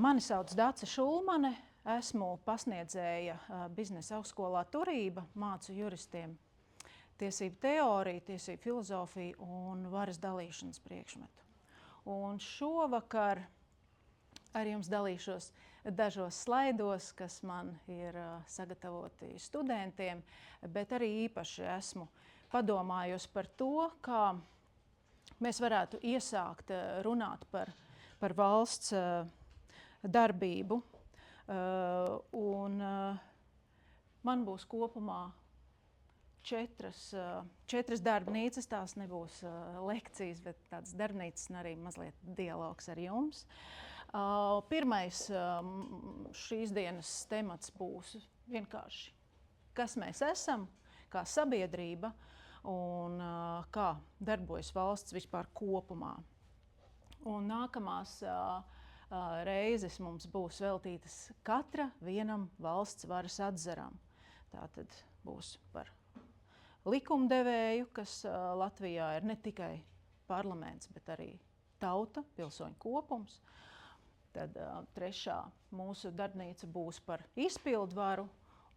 Mani sauc Dace Šulmane, esmu pasniedzēja biznesa augstskolā Turība, mācu juristiem tiesību teoriju, tiesību filozofiju un varas dalīšanas priekšmetu. Un šovakar ar jums dalīšos dažos slaidos, kas man ir sagatavoti studentiem, bet arī īpaši esmu padomājusi par to, kā mēs varētu iesākt runāt par valsts darbību. Man būs kopumā četras darbnīcas, tās nebūs lekcijas, bet tādas darbnīcas un arī mazliet dialogs ar jums. Pirmais šīs dienas temats būs vienkārši, kas mēs esam, kā sabiedrība un kā darbojas valsts vispār kopumā. Un nākamās reizes mums būs veltītas katra vienam valsts varas atzaram. Tātad būs par likumdevēju, kas Latvijā ir ne tikai parlaments, bet arī tauta, pilsoņu kopums. Tad trešā mūsu darbnīca būs par izpildvaru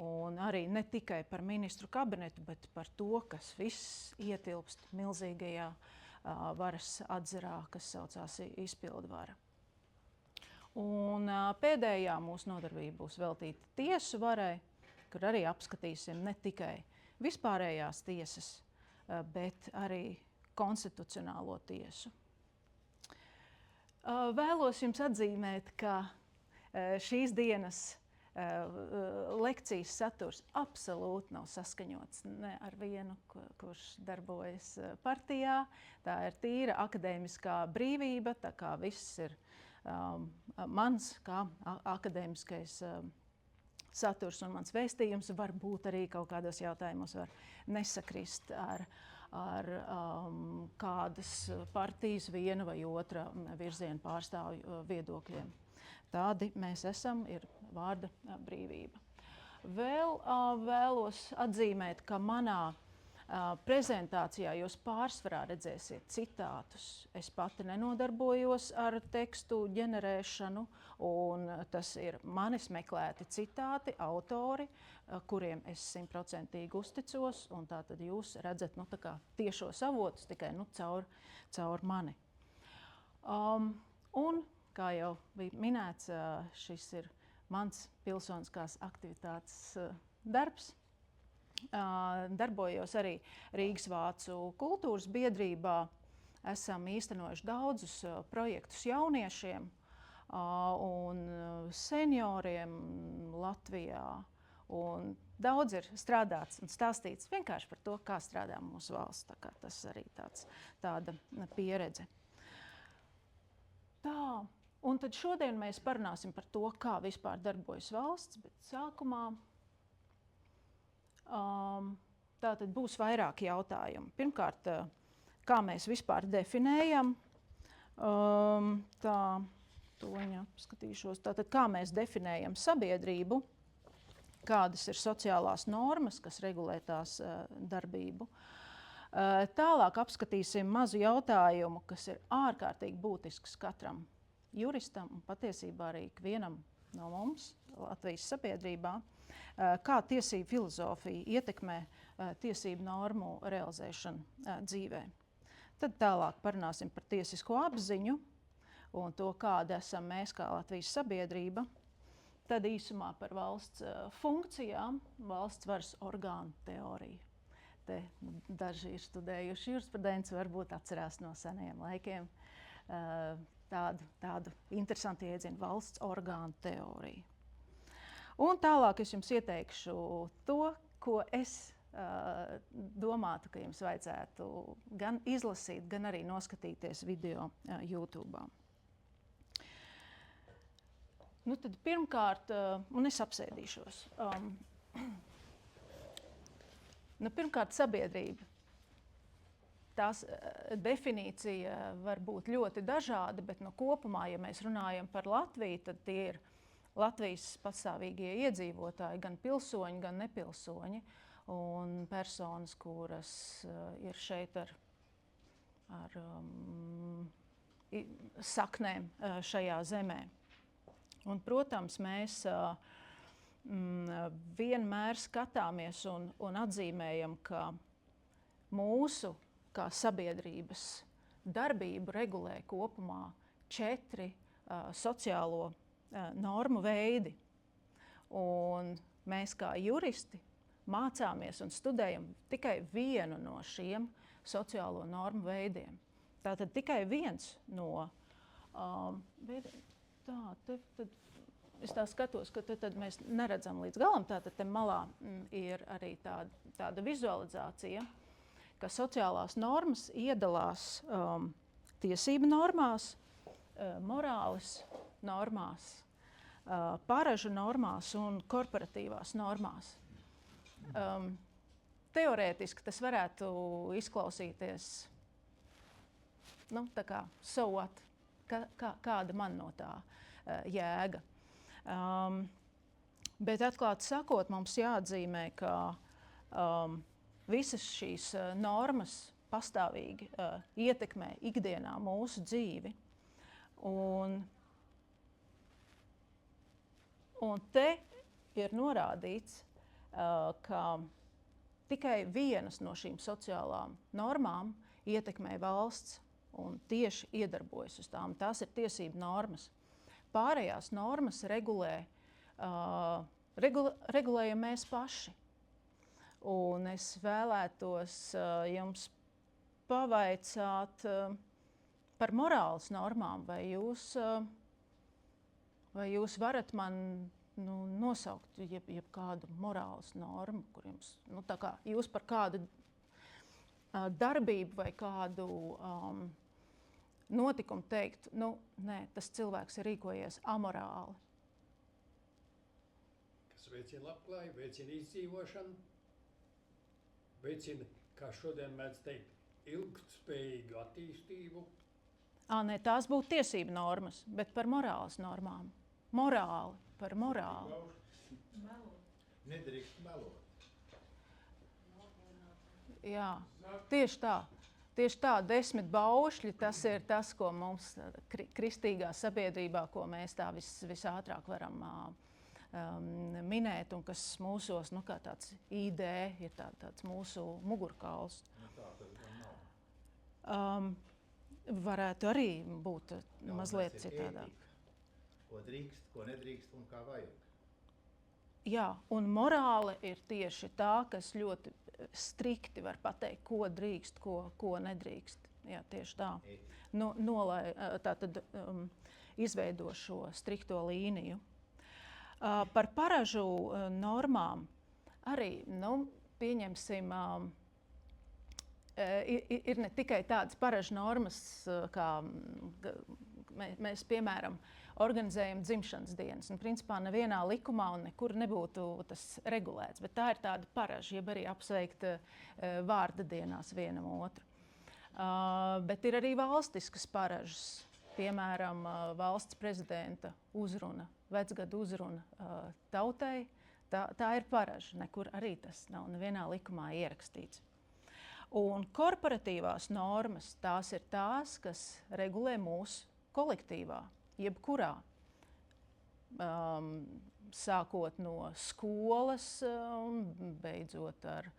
un arī ne tikai par ministru kabinetu, bet par to, kas viss ietilpst milzīgajā varas atzarā, kas saucās izpildvara. Un pēdējā mūsu nodarbība būs veltīta tiesu varai, kur arī apskatīsim ne tikai vispārējās tiesas, bet arī konstitucionālo tiesu. Vēlos jums atzīmēt, ka šīs dienas lekcijas saturs absolūti nav saskaņots ne ar vienu, kurš darbojas partijā. Tā ir tīra akadēmiskā brīvība, tā kā viss ir mans kā akadēmiskais saturs un mans vēstījums var būt arī kaut kādos jautājumos var nesakrist ar kādas partijas viena vai otra virziena pārstāvju viedokļiem. Tādi mēs esam, ir vārda brīvība. Vēl vēlos atzīmēt, ka manā prezentācijā jūs pārsvarā redzēsiet citātus. Es pati nenodarbojos ar tekstu ģenerēšanu, un tas ir manis meklēti citāti, autori, kuriem es 100% uzticos, un tātad jūs redzat tā kā tiešos avotus tikai caur mani. Un, kā jau bija minēts, šis ir mans pilsoniskās aktivitātes darbs. Darbojos arī Rīgas Vācu kultūras biedrībā. Esam īstenojuši daudzus projektus jauniešiem un senioriem Latvijā. Un daudz ir strādāts un stāstīts vienkārši par to, kā strādā mūsu valsts. Tā kā tas arī tāda pieredze. Tā. Un tad šodien mēs parunāsim par to, kā vispār darbojas valsts, bet sākumā tātad būs vairāki jautājumi. Pirmkārt, kā mēs vispār definējam, tātad kā mēs definējam sabiedrību, kādas ir sociālās normas, kas regulē tās darbību. Tālāk apskatīsim mazu jautājumu, kas ir ārkārtīgi būtisks katram juristam un patiesībā arī ikvienam no mums Latvijas sabiedrībā, kā tiesību filozofija ietekmē tiesību normu realizēšanu dzīvē. Tad tālāk parunāsim par tiesisko apziņu un to, kāda esam mēs kā Latvijas sabiedrība. Tad īsumā par valsts funkcijām, valsts varas orgānu teoriju. Te daži ir studējuši jurisprudenci, varbūt atcerās no senajiem laikiem tādu interesantu iedzienu valsts orgānu teoriju. Un tālāk es jums ieteikšu to, ko es domātu, ka jums vajadzētu gan izlasīt, gan arī noskatīties video YouTube. Nu tad pirmkārt, un es apsēdīšos. Pirmkārt, sabiedrība. Tās definīcija var būt ļoti dažāda, bet kopumā, ja mēs runājam par Latviju, tad tie ir Latvijas pastāvīgie iedzīvotāji, gan pilsoņi, gan nepilsoņi, un personas, kuras ir šeit ar saknēm šajā zemē. Un, protams, mēs vienmēr skatāmies un atzīmējam, ka mūsu kā sabiedrības darbību regulē kopumā 4 sociālo normu veidi. Un mēs kā juristi mācāmies un studējam tikai vienu no šiem sociālo normu veidiem. Tātad tikai viens no veidiem. Es tā skatos, ka tad mēs neredzam līdz galam. Tātad te malā ir arī tāda vizualizācija, ka sociālās normas iedalās tiesību normās, morāles normās, paražu normās un korporatīvās normās. Teorētiski tas varētu izklausīties, tā kā so what, kāda man no tā jēga. Bet atklāti sakot, mums jāatzīmē, ka visas šīs normas pastāvīgi ietekmē ikdienā mūsu dzīvi. Un te ir norādīts, ka tikai vienas no šīm sociālām normām ietekmē valsts un tieši iedarbojas uz tām. Tās ir tiesību normas. Pārējās normas regulējam mēs paši. Un es vēlētos jums pavaicāt par morāles normām, vai jūs varat man nosaukt jebkādu morāles normu, kur jums, tā kā jūs par kādu darbību vai kādu notikumu teikt, nē, tas cilvēks ir rīkojies amorāli. Kas veicina labklājību, veicina izdzīvošanu, veicina, kā šodien mēdz teikt, ilgtspējīgu attīstību. Nē, tās būtu tiesību normas, bet par morāles normām. Morāli, par morāli. Nedrīkst melot. Jā, tieši tā. Tieši tā, 10 baušļi, tas ir tas, ko mums kristīgā sabiedrībā, ko mēs tā visātrāk varam minēt, un kas mūsos, kā tāds ID, ir tāds mūsu mugurkauls. Tā tas gan nav. Varētu arī būt mazliet citādāk. Ko drīkst, ko nedrīkst un kā vajag. Jā, un morāle ir tieši tā, kas ļoti strikti var pateikt, ko drīkst, ko nedrīkst. Jā, tieši tā. Tātad izveido šo strikto līniju. Par paražu normām arī, pieņemsim, ir ne tikai tādas paražu normas, kā mēs, piemēram, organizējam dzimšanas dienas. Un, principā, nevienā likumā un nekur nebūtu tas regulēts, bet tā ir tāda paraža, jeb arī apsveikt vārda dienās vienam otru. Bet ir arī valstiskas paražas, piemēram, valsts prezidenta uzruna, vecgadu uzruna tautai. Tā ir paraža, nekur arī tas nav nevienā likumā ierakstīts. Un korporatīvās normas, tās ir tās, kas regulē mūsu kolektīvā, jebkurā, sākot no skolas, beidzot ar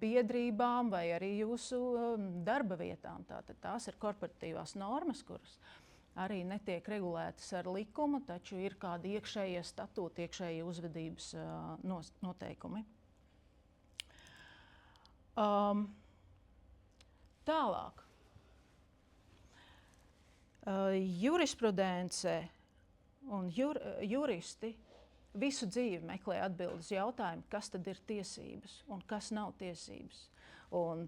biedrībām vai arī jūsu darba vietām. Tātad tās ir korporatīvās normas, kuras arī netiek regulētas ar likumu, taču ir kādi iekšējie statūti, iekšējie uzvedības noteikumi. Tālāk. Jurisprudence un juristi visu dzīvi meklē atbildes jautājumu, kas tad ir tiesības un kas nav tiesības. Un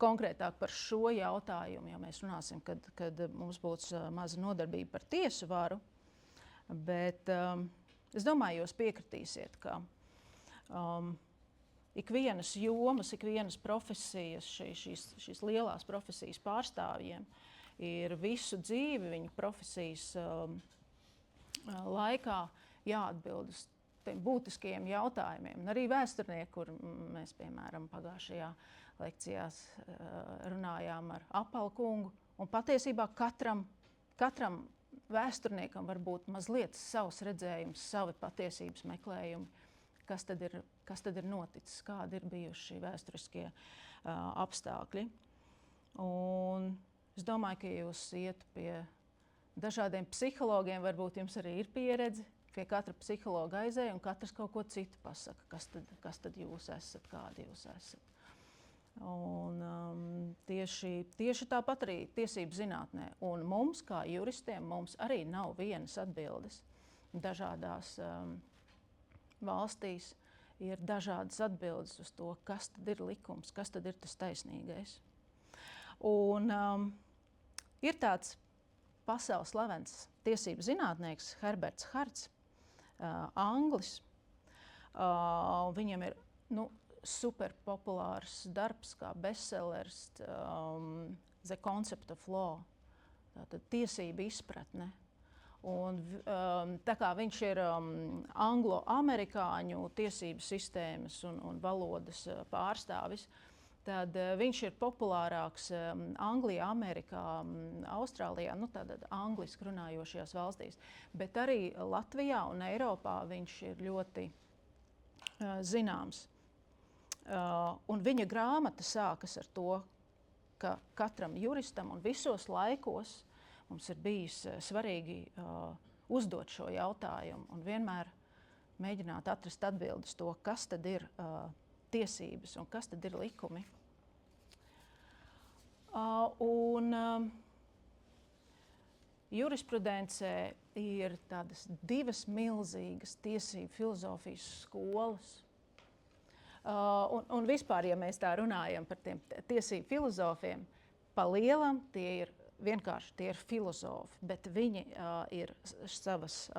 konkrētāk par šo jautājumu, ja mēs runāsim, kad mums būs maza nodarbība par tiesu varu, bet es domāju, jūs piekritīsiet, ka ikvienas jomas, ikvienas profesijas, šīs lielās profesijas pārstāvjiem ir visu dzīvi viņu profesijas laikā jāatbild uz tiem būtiskajiem jautājumiem. Un arī vēsturnieki, kur mēs, piemēram, pagājušajā lekcijās runājām ar Apalu kungu, un patiesībā katram vēsturniekam var būt mazliet savs redzējums, savi patiesības meklējumi, kas tad ir noticis, kādi ir bijuši vēsturiskie apstākļi. Un es domāju, ka jūs iet pie dažādiem psihologiem, varbūt jums arī ir pieredze, pie katra psihologa aizēja un katrs kaut ko citu pasaka, kas tad jūs esat, kādi jūs esat. Un tieši tāpat arī tiesību zinātnē. Un mums, kā juristiem, mums arī nav vienas atbildes. Dažādās valstīs ir dažādas atbildes uz to, kas tad ir likums, kas tad ir tas taisnīgais. Un ir tāds pasaules slavens tiesību zinātnieks Herberts Harts, Anglis. Viņam ir super populārs darbs kā bestsellers The Concept of Law, tātad tiesība izpratne. Un, tā kā viņš ir anglo-amerikāņu tiesību sistēmas un valodas pārstāvis, tad viņš ir populārāks Anglijā, Amerikā, Austrālijā, tātad angliski runājošajās valstīs. Bet arī Latvijā un Eiropā viņš ir ļoti zināms. Un viņa grāmata sākas ar to, ka katram juristam un visos laikos mums ir bijis svarīgi uzdot šo jautājumu un vienmēr mēģināt atrast atbildes to, kas tad ir tiesības un kas tad ir likumi. Jurisprudencē ir tādas divas milzīgas tiesību filozofijas skolas. Un vispār, ja mēs tā runājam par tiem tiesību filozofiem, pa lielam tie ir filozofi, bet viņi ir savas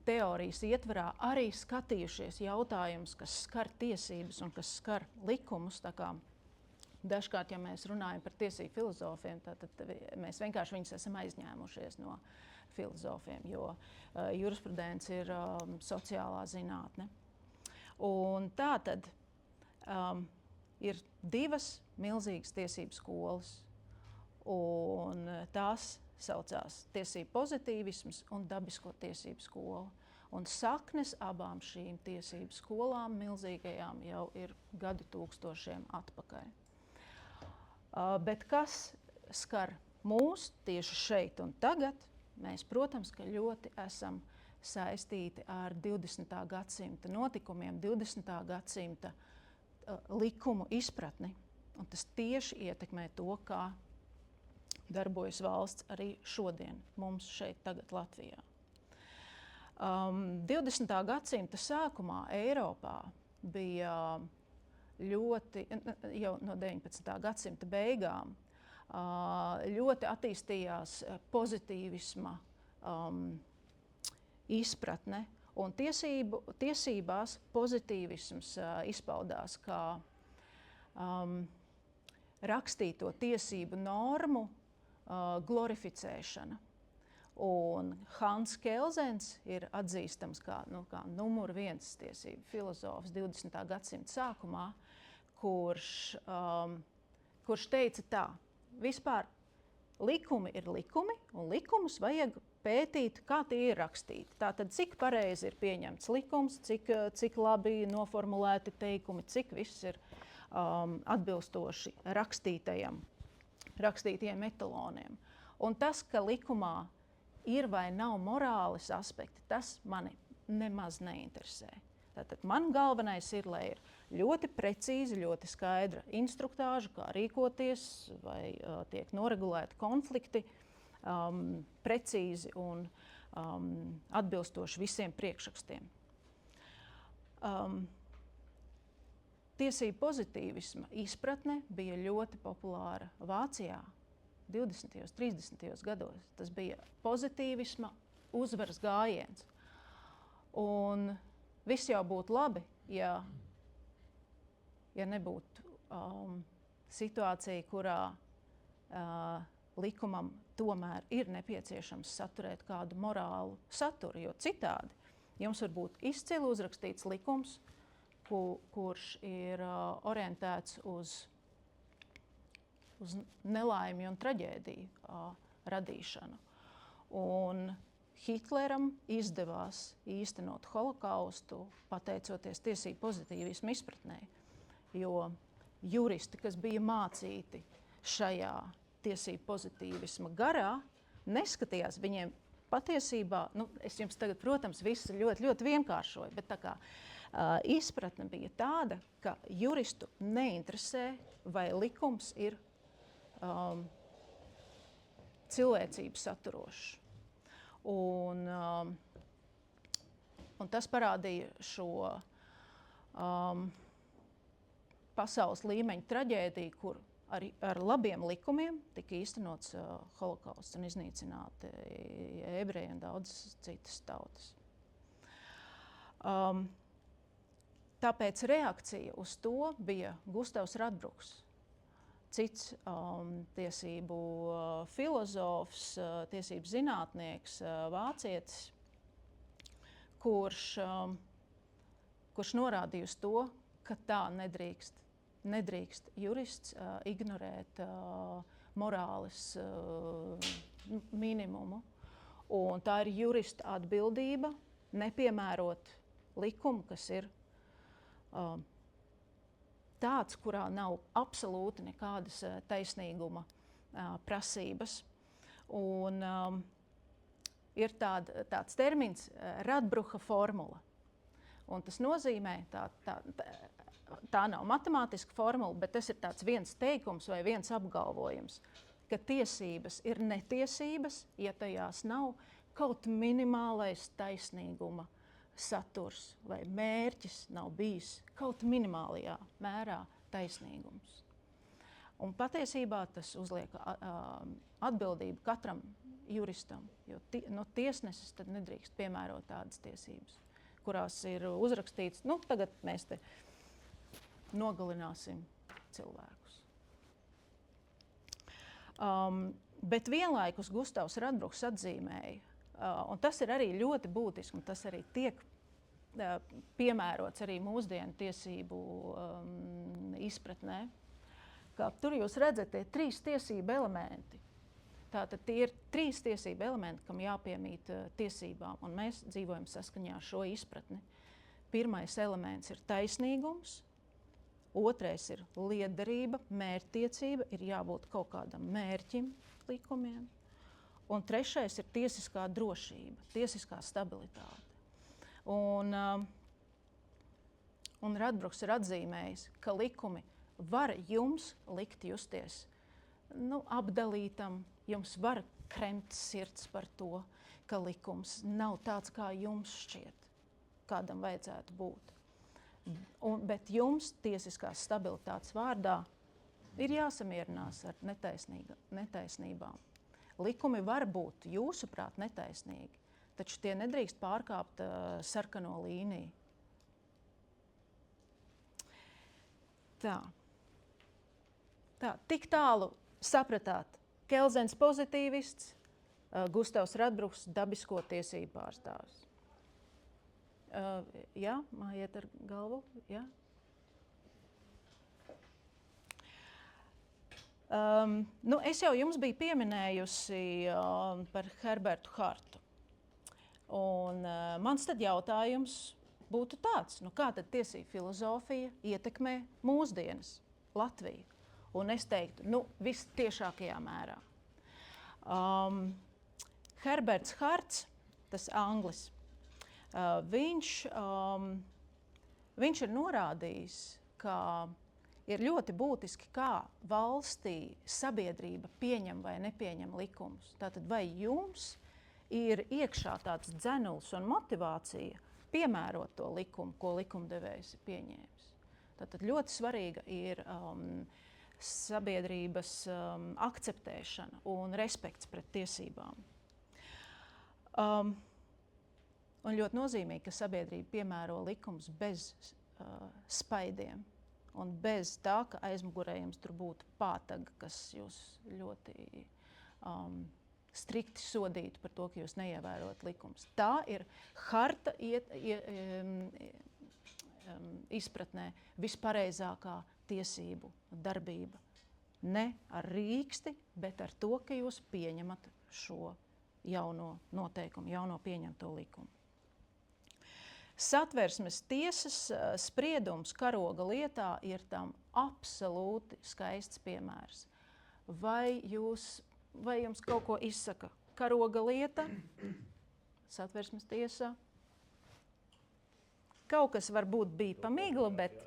teorijas ietvarā arī skatījušies jautājumus, kas skar tiesības un kas skar likumus. Tā kā dažkārt, ja mēs runājam par tiesību filozofiem, tad mēs vienkārši viņus esam aizņēmušies no filozofiem, jo jurisprudence ir sociālā zinātne. Un tā tad ir divas milzīgas tiesību skolas, un tās saucās tiesību pozitīvisms un dabisko tiesību skola. Un saknes abām šīm tiesību skolām milzīgajām jau ir gadu tūkstošiem atpakaļ. Bet kas skar mūs tieši šeit un tagad, mēs, protams, ka ļoti esam saistīti ar 20. gadsimta notikumiem, 20. gadsimta likumu izpratni. Un tas tieši ietekmē to, kā darbojas valsts arī šodien, mums šeit tagad Latvijā. 20. gadsimta sākumā Eiropā bija ļoti, jau no 19. gadsimta beigām, ļoti attīstījās pozitīvisma izpratne, un tiesībās pozitīvisms izpaudās kā rakstīto tiesību normu glorificēšana. Un Hans Kelzens ir atzīstams kā numur viens tiesību filozofs 20. gadsimta sākumā, kurš teica tā: vispār likumi ir likumi, un likumus vajag pētīt, kā tie ir rakstīti. Tātad, cik pareizi ir pieņemts likums, cik labi noformulēti teikumi, cik viss ir atbilstoši rakstītajiem etaloniem. Un tas, ka likumā ir vai nav morāles aspekti, tas mani nemaz neinteresē. Tātad man galvenais ir, lai ir ļoti precīzi, ļoti skaidra instruktāža, kā rīkoties, vai tiek noregulēti konflikti, precīzi un atbilstoši visiem priekšrakstiem. Tiesību pozitīvisma izpratne bija ļoti populāra Vācijā 20. un 30. gados. Tas bija pozitīvisma uzvaras gājiens. Un viss jau būtu labi, ja nebūtu situācija, kurā likumam tomēr ir nepieciešams saturēt kādu morālu saturu, jo citādi jums var būt izcili uzrakstīts likums, kurš ir orientēts uz nelaimi un traģēdiju radīšanu. Un Hitleram izdevās īstenot holokaustu pateicoties tiesību pozitīvismu izpratnē, jo juristi, kas bija mācīti šajā tiesību pozitīvisma garā, neskatījās viņiem patiesībā, es jums tagad, protams, visu ļoti, ļoti vienkāršoju, bet tā kā izpratne bija tāda, ka juristu neinteresē, vai likums ir cilvēcību saturošs. Un tas parādīja šo pasaules līmeņa traģēdiju, kur ar labiem likumiem tika īstenots holokausts un iznīcināti ebreji un daudzas citas tautas. Tāpēc reakcija uz to bija Gustavs Radbruchs, cits tiesību filozofs, tiesību zinātnieks, vācietis, kurš norādīja uz to, ka tā nedrīkst jurists ignorēt morāles minimumu. Un tā ir jurista atbildība nepiemērot likumu, kas ir tāds, kurā nav absolūti nekādas taisnīguma prasības. Un ir tāds termins Radbrucha formula. Un tas nozīmē, tā nav matemātiska formula, bet tas ir tāds viens teikums vai viens apgalvojums, ka tiesības ir netiesības, ja tajās nav kaut minimālais taisnīguma saturs vai mērķis nav bijis kaut minimālajā mērā taisnīgums. Un patiesībā tas uzliek atbildību katram juristam, jo tiesnesis tad nedrīkst piemērot tādas tiesības, kurās ir uzrakstīts, tagad mēs te nogalināsim cilvēkus. Bet vienlaikus Gustavs Radbruchs atzīmēja, un tas ir arī ļoti būtiski, un tas arī tiek piemērots arī mūsdienu tiesību izpratnē, ka tur jūs redzat tie 3 tiesību elementi. Tātad tie ir 3 tiesību elementi, kam jāpiemīt tiesībām, un mēs dzīvojam saskaņā ar šo izpratni. Pirmais elements ir taisnīgums, otrais ir lietderība, mērķtiecība, ir jābūt kaut kādam mērķim likumiem, un trešais ir tiesiskā drošība, tiesiskā stabilitāte. Un Radbruchs ir atzīmējis, ka likumi var jums likt justies apdalītam, jums var kremt sirds par to, ka likums nav tāds, kā jums šķiet, kādam vajadzētu būt. Bet jums tiesiskās stabilitātes vārdā ir jāsamierinās ar netaisnībām. Likumi var būt jūsuprāt netaisnīgi, taču tie nedrīkst pārkāpt sarkano līniju. Tā, tik tālu sapratāt. Kelzens pozitīvists, Gustavs Radbruchs dabisko tiesību pārstāvis. Jā, mājiet ar galvu, jā. Es jau jums biju pieminējusi par Herbertu Hartu. Un mans tad jautājums būtu tāds, kā tad tiesību filozofija ietekmē mūsdienas Latviju? Un es teiktu, vistiešākajā mērā. Herberts Harts, tas anglis, viņš ir norādījis, ka ir ļoti būtiski, kā valstī sabiedrība pieņem vai nepieņem likumus. Tātad vai jums ir iekšā tāds dzenuls un motivācija piemērot to likumu, ko likumdevējs ir pieņēmis. Tātad ļoti svarīga ir sabiedrības akceptēšana un respekts pret tiesībām. Un ļoti nozīmīgi, ka sabiedrība piemēro likumus bez spaidiem un bez tā, ka aizmugurē jums tur būtu pātaga, kas jūs ļoti strikti sodītu par to, ka jūs neievērojat likumus. Tā ir harta izpratnē vispareizākā tiesību darbība. Ne ar rīksti, bet ar to, ka jūs pieņemat šo jauno noteikumu, jauno pieņemto likumu. Satversmes tiesas spriedums karoga lietā ir tam absolūti skaists piemērs. Vai jums kaut ko izsaka karoga lieta, satversmes tiesā? Kaut kas varbūt bija pamīgla, bet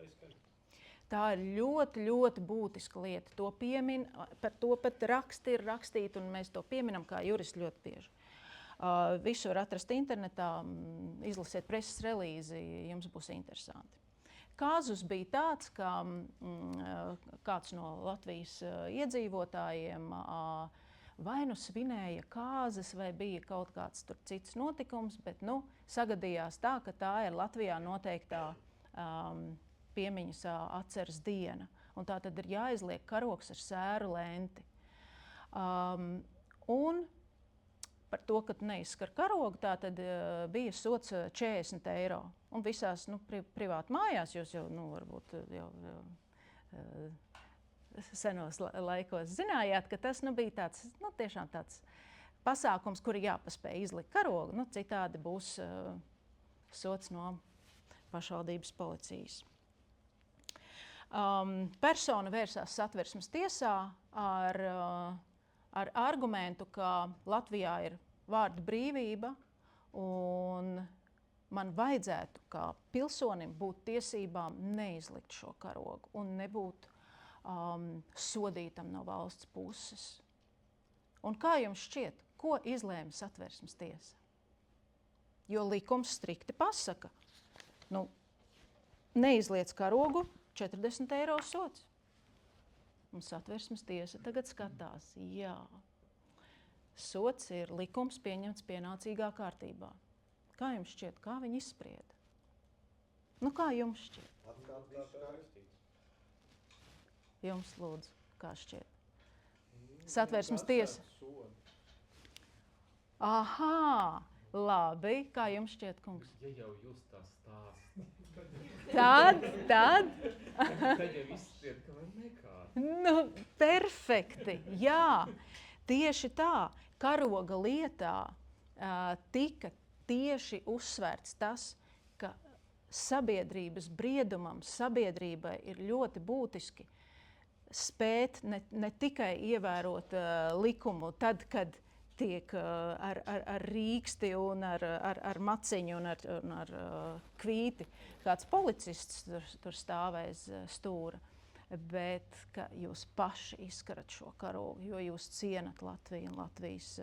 tā ir ļoti, ļoti būtiska lieta. To piemin, par to pat raksti ir rakstīti, un mēs to pieminam kā juristi ļoti bieži. Visu var atrast internetā, izlasiet preses relīzi, jums būs interesanti. Kāzus bija tāds, ka kāds no Latvijas iedzīvotājiem vai nu svinēja kāzas, vai bija kaut kāds tur cits notikums, bet sagadījās tā, ka tā ir Latvijā noteiktā piemiņas atceres diena. Un tā tad ir jāizliek karogs ar sēru lenti. Un par to, ka neizskar karogu, tā tad bija sots 40 eiro. Un visās privāti mājās jūs jau, varbūt jau senos laikos zinājāt, ka tas bija tāds, tiešām tāds pasākums, kuri jāpaspēj izlikt karogu. Citādi būs sots no pašvaldības policijas. Persona vērsās satversmes tiesā ar argumentu, ka Latvijā ir vārda brīvība un man vajadzētu kā pilsonim būt tiesībām neizlikt šo karogu un nebūt sodītam no valsts puses. Un kā jums šķiet, ko izlēma satversmes tiesa? Jo likums strikti pasaka, neizliec karogu, 40 eiro sots. Un satversmes tiesa tagad skatās, jā, sots ir likums pieņemts pienācīgā kārtībā. Kā jums šķiet, kā viņi izsprieda? Kā jums šķiet? Jums lūdzu, kā šķiet? Satversmes tiesa. Aha, labi, kā jums šķiet, kungs? Ja jau jūs tā stāstāt. Tad? Tad jau izspried, ka man nekā. Perfekti, jā. Tieši tā, karoga lietā tika tieši uzsvērts tas, ka sabiedrības briedumam, sabiedrībai ir ļoti būtiski spēt ne tikai ievērot likumu tad, kad tiek ar rīksti un ar maciņu un ar kvīti kāds policists tur stāvēs stūra, bet ka jūs paši izskarat šo karogu, jo jūs cienat Latviju un Latvijas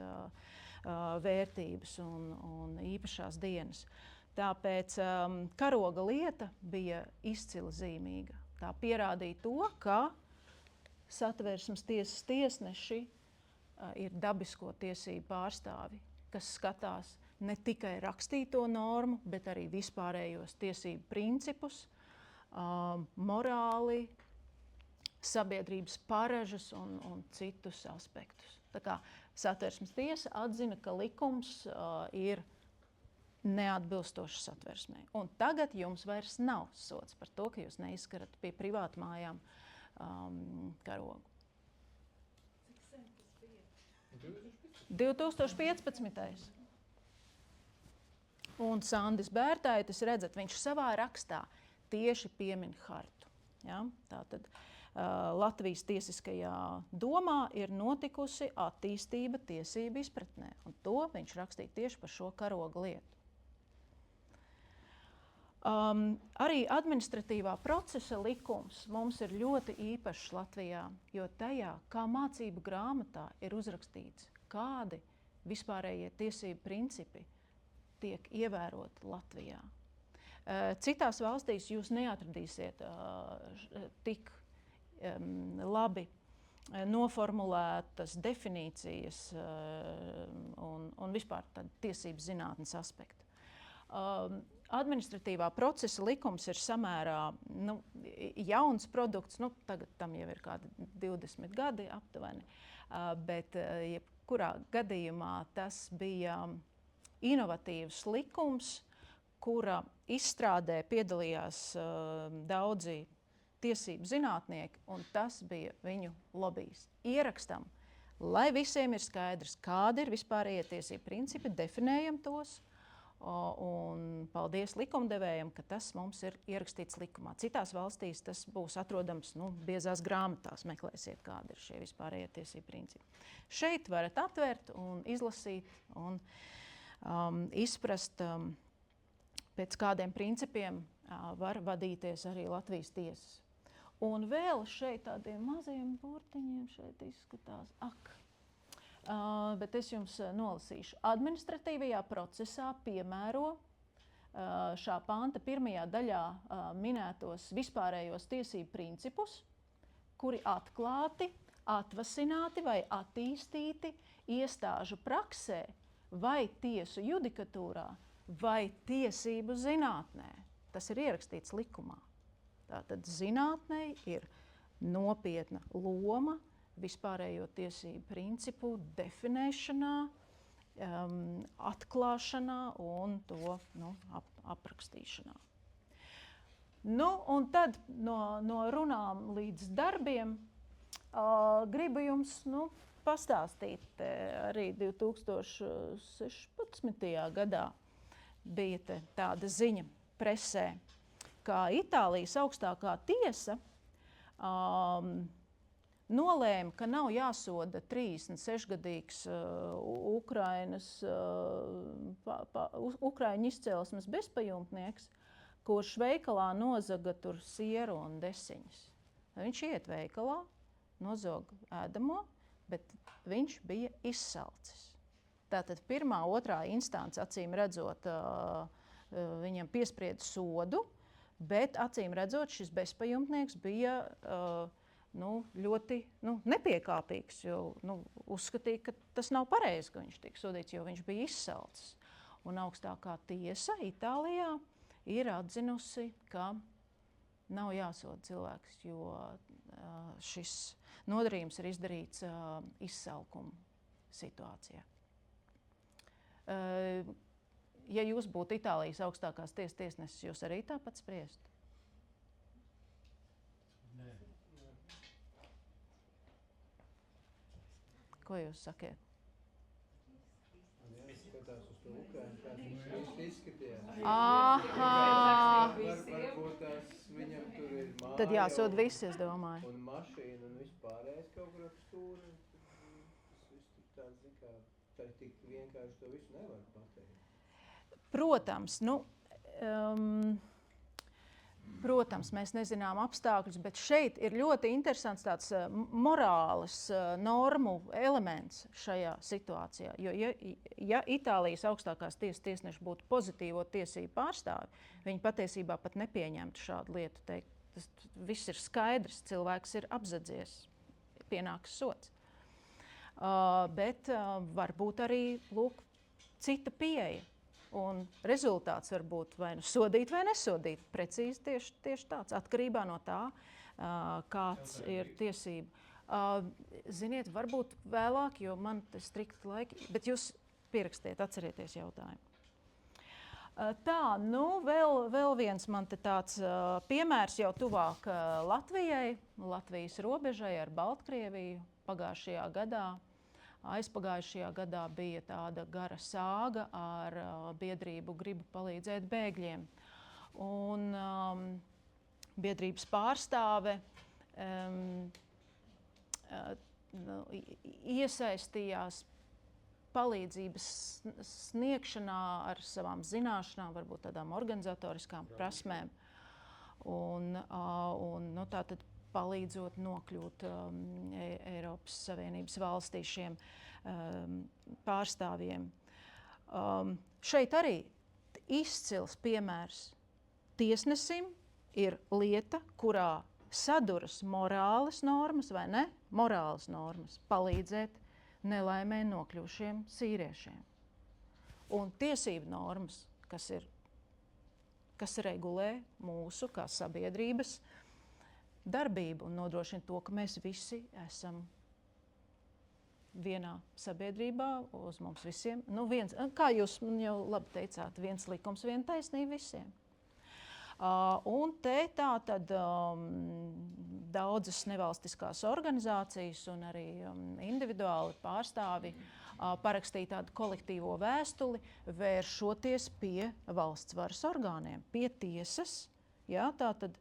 vērtības un īpašās dienas. Tāpēc karoga lieta bija izcili zīmīga. Tā pierādīja to, ka satversmes tiesas tiesneši ir dabisko tiesību pārstāvi, kas skatās ne tikai rakstīto normu, bet arī vispārējos tiesību principus, morāli, sabiedrības paražas un citus aspektus. Tā kā satversmes tiesa atzina, ka likums ir neatbilstošs satversmei. Un tagad jums vairs nav sots par to, ka jūs neizskarat pie privātu mājām karogu. 2015. Un Sandis Bērtaitis, redzat, viņš savā rakstā tieši piemin hartu. Ja? Tātad Latvijas tiesiskajā domā ir notikusi attīstība tiesību izpratnē. Un to viņš rakstīja tieši par šo karoga lietu. Arī administratīvā procesa likums mums ir ļoti īpašs Latvijā, jo tajā, kā mācību grāmatā, ir uzrakstīts, kādi vispārējie tiesību principi tiek ievēroti Latvijā. Citās valstīs jūs neatradīsiet tik labi noformulētas definīcijas un vispār tiesību zinātnes aspektu. Administratīvā procesa likums ir samērā jauns produkts, tagad tam jau ir kādi 20 gadi aptuveni, bet jebkurā gadījumā tas bija inovatīvs likums, kura izstrādē piedalījās daudzi tiesību zinātnieki, un tas bija viņu lobijs. Ierakstam lai visiem ir skaidrs, kādi ir vispārējie tiesību principi, definējam tos. Un paldies likumdevējiem, ka tas mums ir ierakstīts likumā. Citās valstīs tas būs atrodams biezās grāmatās, meklēsiet, kādi ir šie vispārējie tiesību principi. Šeit varat atvērt un izlasīt un izprast, pēc kādiem principiem var vadīties arī Latvijas tiesas. Un vēl šeit tādiem maziem burtiņiem šeit izskatās, bet es jums nolasīšu. Administratīvajā procesā piemēro šā panta pirmajā daļā minētos vispārējos tiesību principus, kuri atklāti, atvasināti vai attīstīti iestāžu praksē vai tiesu judikatūrā vai tiesību zinātnē. Tas ir ierakstīts likumā. Tātad zinātnei ir nopietna loma vispārējo tiesību principu definēšanā, atklāšanā un to aprakstīšanā. Un tad no runām līdz darbiem gribu jums pastāstīt. Arī 2016. gadā bija tāda ziņa presē, kā Itālijas augstākā tiesa nolēma, ka nav jāsoda 36-gadīgs Ukraiņu izcelsmes bezpajumtnieks, kurš veikalā nozaga tur sieru un desiņas. Viņš iet veikalā, nozog ēdamo, bet viņš bija izsalcis. Tātad pirmā, otrā instance, acīm redzot, viņam piesprieda sodu, bet acīm redzot, šis bezpajumtnieks bija ļoti nepiekāpīgs, jo uzskatīja, ka tas nav pareizi, ka viņš tiek sodīts, jo viņš bija izsalcis. Un augstākā tiesa Itālijā ir atzinusi, ka nav jāsoda cilvēks, jo šis nodarījums ir izdarīts izsalkuma situācijā. Ja jūs būtu Itālijas augstākās tiesas tiesnesis, jūs arī tāpat spriestu? Nē. Ko jūs sakiet? Skatās uz to Ukrainu, kā viņš izskatījās. Varbūt tās viņam tur ir māja. Tad jāsod visi, es domāju. Un mašīna un vispārējais kaut kur ap stūri. Tas viss tur tāds, kā tā ir tik vienkārši to visu nevar pateikt. Protams, mēs nezinām apstākļus, bet šeit ir ļoti interesants tāds morāles normu elements šajā situācijā. Jo, ja Itālijas augstākās tiesas tiesneši būtu pozitīvo tiesību pārstāvi, viņi patiesībā pat nepieņemtu šādu lietu. Teikt, tas viss ir skaidrs, cilvēks ir apzadzies, pienāks sods. Bet varbūt arī cita pieeja. Un rezultāts var būt vai nu sodīt vai nesodīt. Precīzi tieši tāds, atkarībā no tā, kāds ir tiesība. Ziniet, varbūt vēlāk, jo man te strikti laiki, bet jūs pierakstiet, atcerieties jautājumu. Vēl viens man te tāds piemērs jau tuvāk Latvijai, Latvijas robežai ar Baltkrieviju pagājušajā gadā. Aizpagājušajā gadā bija tāda gara sāga ar biedrību Gribu palīdzēt bēgļiem. Un biedrības pārstāve iesaistījās palīdzības sniegšanā ar savām zināšanām, varbūt tādām organizatoriskām prasmēm. Tātad palīdzot nokļūt Eiropas Savienības valstī šiem pārstāvjiem. Šeit arī izcils piemērs. Tiesnesim ir lieta, kurā saduras morāles normas vai ne morāles normas palīdzēt nelaimē nokļuvušiem sīriešiem. Un tiesību normas, kas regulē mūsu kā sabiedrības darbību un nodrošina to, ka mēs visi esam vienā sabiedrībā, uz mums visiem. Kā jūs jau labi teicāt, viens likums, viena taisnība visiem. Un te tā tad daudzas nevalstiskās organizācijas un arī individuāli pārstāvi parakstīja tādu kolektīvo vēstuli, vēršoties pie valsts varas orgāniem, pie tiesas. Ja, tātad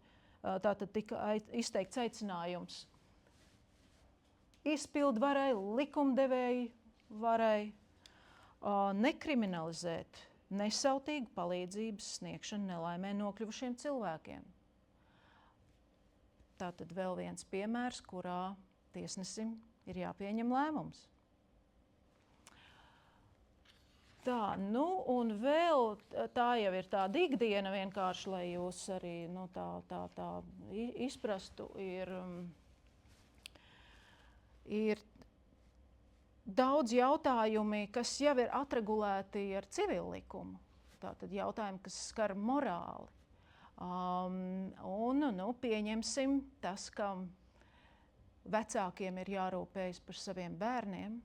tika izteikts aicinājums izpildvarai, likumdevēji varai nekriminalizēt nesautīgu palīdzības sniegšanu nelaimē nokļuvušiem cilvēkiem. Tātad vēl viens piemērs, kurā tiesnesim ir jāpieņem lēmums. Tā, nu, un vēl tā jau ir tāda ikdiena vienkārši, lai jūs arī tā izprastu, ir daudz jautājumi, kas jau ir atregulēti ar civilu likumu. Tātad jautājumi, kas skar morāli. Pieņemsim tas, ka vecākiem ir jārūpējas par saviem bērniem,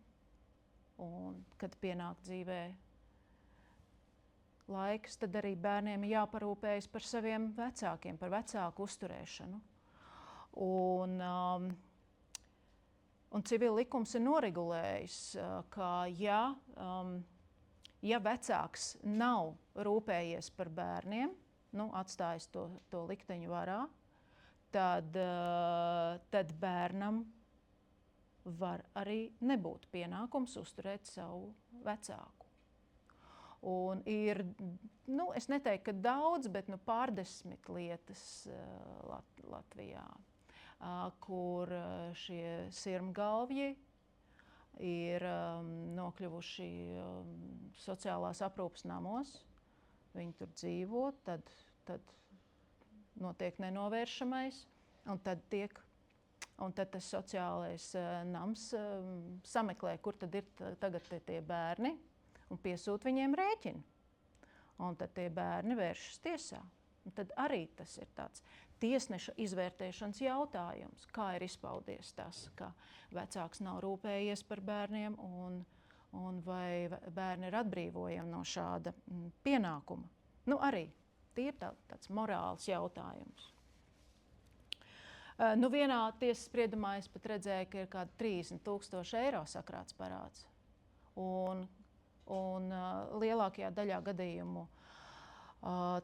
un kad pienāk dzīvē laiks, tad arī bērniem ir jāparūpējas par saviem vecākiem, par vecāku uzturēšanu. Un civila likums ir noregulējis, ka ja vecāks nav rūpējies par bērniem, atstājis to likteņu varā, tad bērnam var arī nebūt pienākums uzturēt savu vecāku. Un ir, es neteiktu, ka daudz, bet pārdesmit lietas Latvijā, kur šie sirmgalvji ir nokļuvuši sociālās aprūpes namos, viņi tur dzīvo, tad notiek nenovēršamais, un tad tas sociālais nams sameklē, kur tad ir tagad tie bērni, un piesūt viņiem rēķinu. Un tad tie bērni vēršas tiesā. Un tad arī tas ir tāds tiesneša izvērtēšanas jautājums, kā ir izpaudies tas, ka vecāks nav rūpējies par bērniem un vai bērni ir atbrīvojami no šāda pienākuma. Arī tie ir tāds morāls jautājums. Vienā tiesas spriedumā es pat redzēju, ka ir kādi 30,000 eiro sakrāts parāds. Un lielākajā daļā gadījumu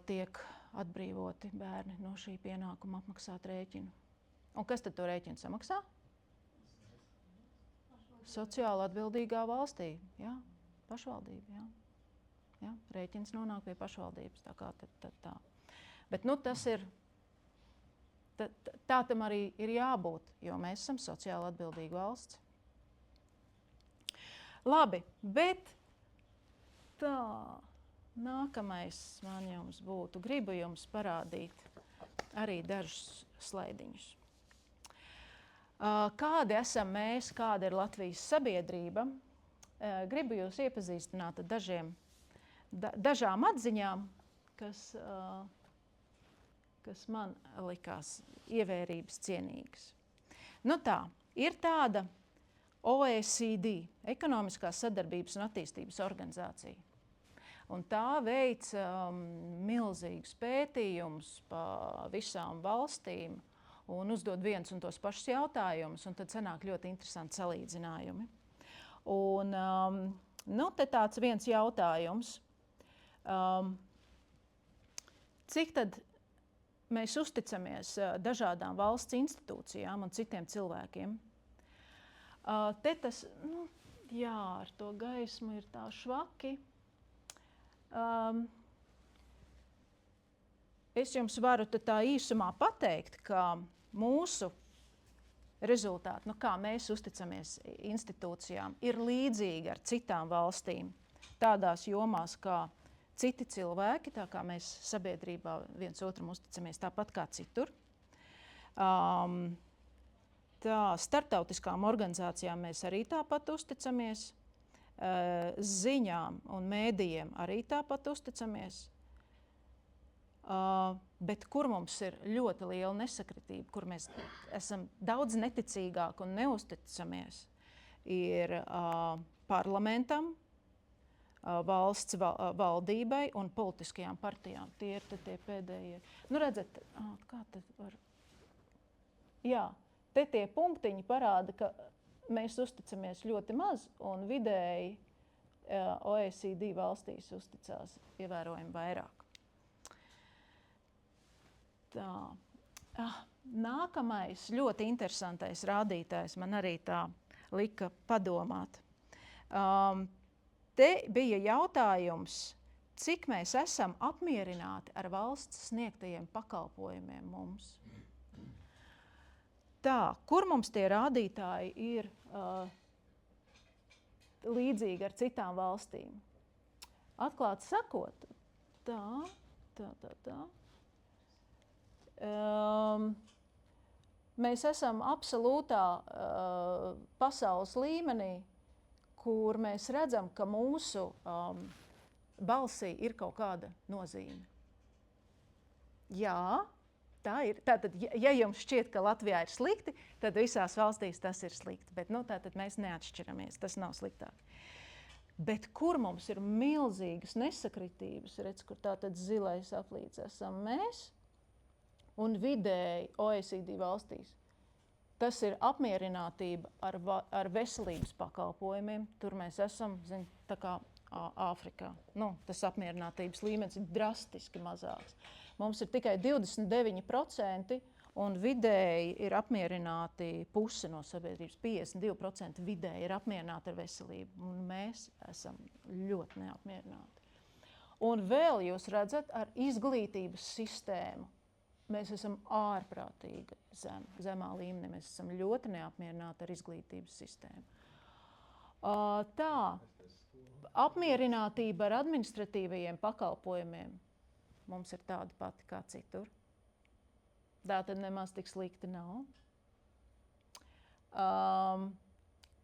tiek atbrīvoti bērni no šī pienākuma apmaksāt rēķinu. Un kas tad to rēķinu samaksā? Sociāli atbildīgā valstī, jā, pašvaldība, jā. Rēķins nonāk pie pašvaldības, tā kā tad tā. Bet tas ir, tā tam arī ir jābūt, jo mēs esam sociāli atbildīga valsts. Labi, bet tā, nākamais man jums būtu, gribu jums parādīt arī dažus slaidiņus. Kādi esam mēs, kāda ir Latvijas sabiedrība? Gribu jūs iepazīstināt ar dažām atziņām, kas man likās ievērības cienīgas. Ir tāda OECD, Ekonomiskās sadarbības un attīstības organizācija. Un tā veic milzīgus pētījumus pa visām valstīm un uzdod viens un tos pašus jautājumus, un tad sanāk ļoti interesanti salīdzinājumi. Un te tāds viens jautājums. Cik tad mēs uzticamies dažādām valsts institūcijām un citiem cilvēkiem? Te tas, ar to gaismu ir tā švaki. Es jums varu tā īsumā pateikt, ka mūsu rezultāti, kā mēs uzticamies institūcijām, ir līdzīgi ar citām valstīm, tādās jomās kā citi cilvēki, tā kā mēs sabiedrībā viens otram uzticamies tāpat kā citur. Starptautiskām organizācijām mēs arī tāpat uzticamies, ziņām un mēdījiem arī tāpat uzticamies, bet kur mums ir ļoti liela nesakritība, kur mēs esam daudz neticīgāki un neusticamies, ir parlamentam, valsts valdībai un politiskajām partijām. Tie ir tie pēdējie. Nu, redzat, kā tad var... Jā, te tie punktiņi parāda, ka mēs uzticamies ļoti maz un vidēji OECD valstīs uzticās ievērojami vairāk. Tā. Nākamais ļoti interesantais rādītājs man arī tā lika padomāt. Te bija jautājums, cik mēs esam apmierināti ar valsts sniegtajiem pakalpojumiem mums. Tā, kur mums tie rādītāji ir līdzīgi ar citām valstīm? Atklāti sakot, tā. Mēs esam absolūtā pasaules līmenī, kur mēs redzam, ka mūsu balsī ir kaut kāda nozīme. Jā, tā ir. Tātad, ja jums šķiet, ka Latvijā ir slikti, tad visās valstīs tas ir slikti. Bet tātad mēs neatšķiramies, tas nav sliktāk. Bet kur mums ir milzīgas nesakritības, redz, kur tātad zilais aplīts esam mēs un vidēji OECD valstīs. Tas ir apmierinātība ar veselības pakalpojumiem. Tur mēs esam, tā kā Āfrikā. Tas apmierinātības līmenis ir drastiski mazāks. Mums ir tikai 29% un vidēji ir apmierināti pusi no sabiedrības. 52% vidēji ir apmierināti ar veselību. Un mēs esam ļoti neapmierināti. Un vēl jūs redzat ar izglītības sistēmu. Mēs esam ārprātīgi zemā līmenī. Mēs esam ļoti neapmierināti ar izglītības sistēmu. Tā, apmierinātība ar administratīvajiem pakalpojumiem mums ir tāda pati kā citur. Tā tad nemaz tik slikti nav.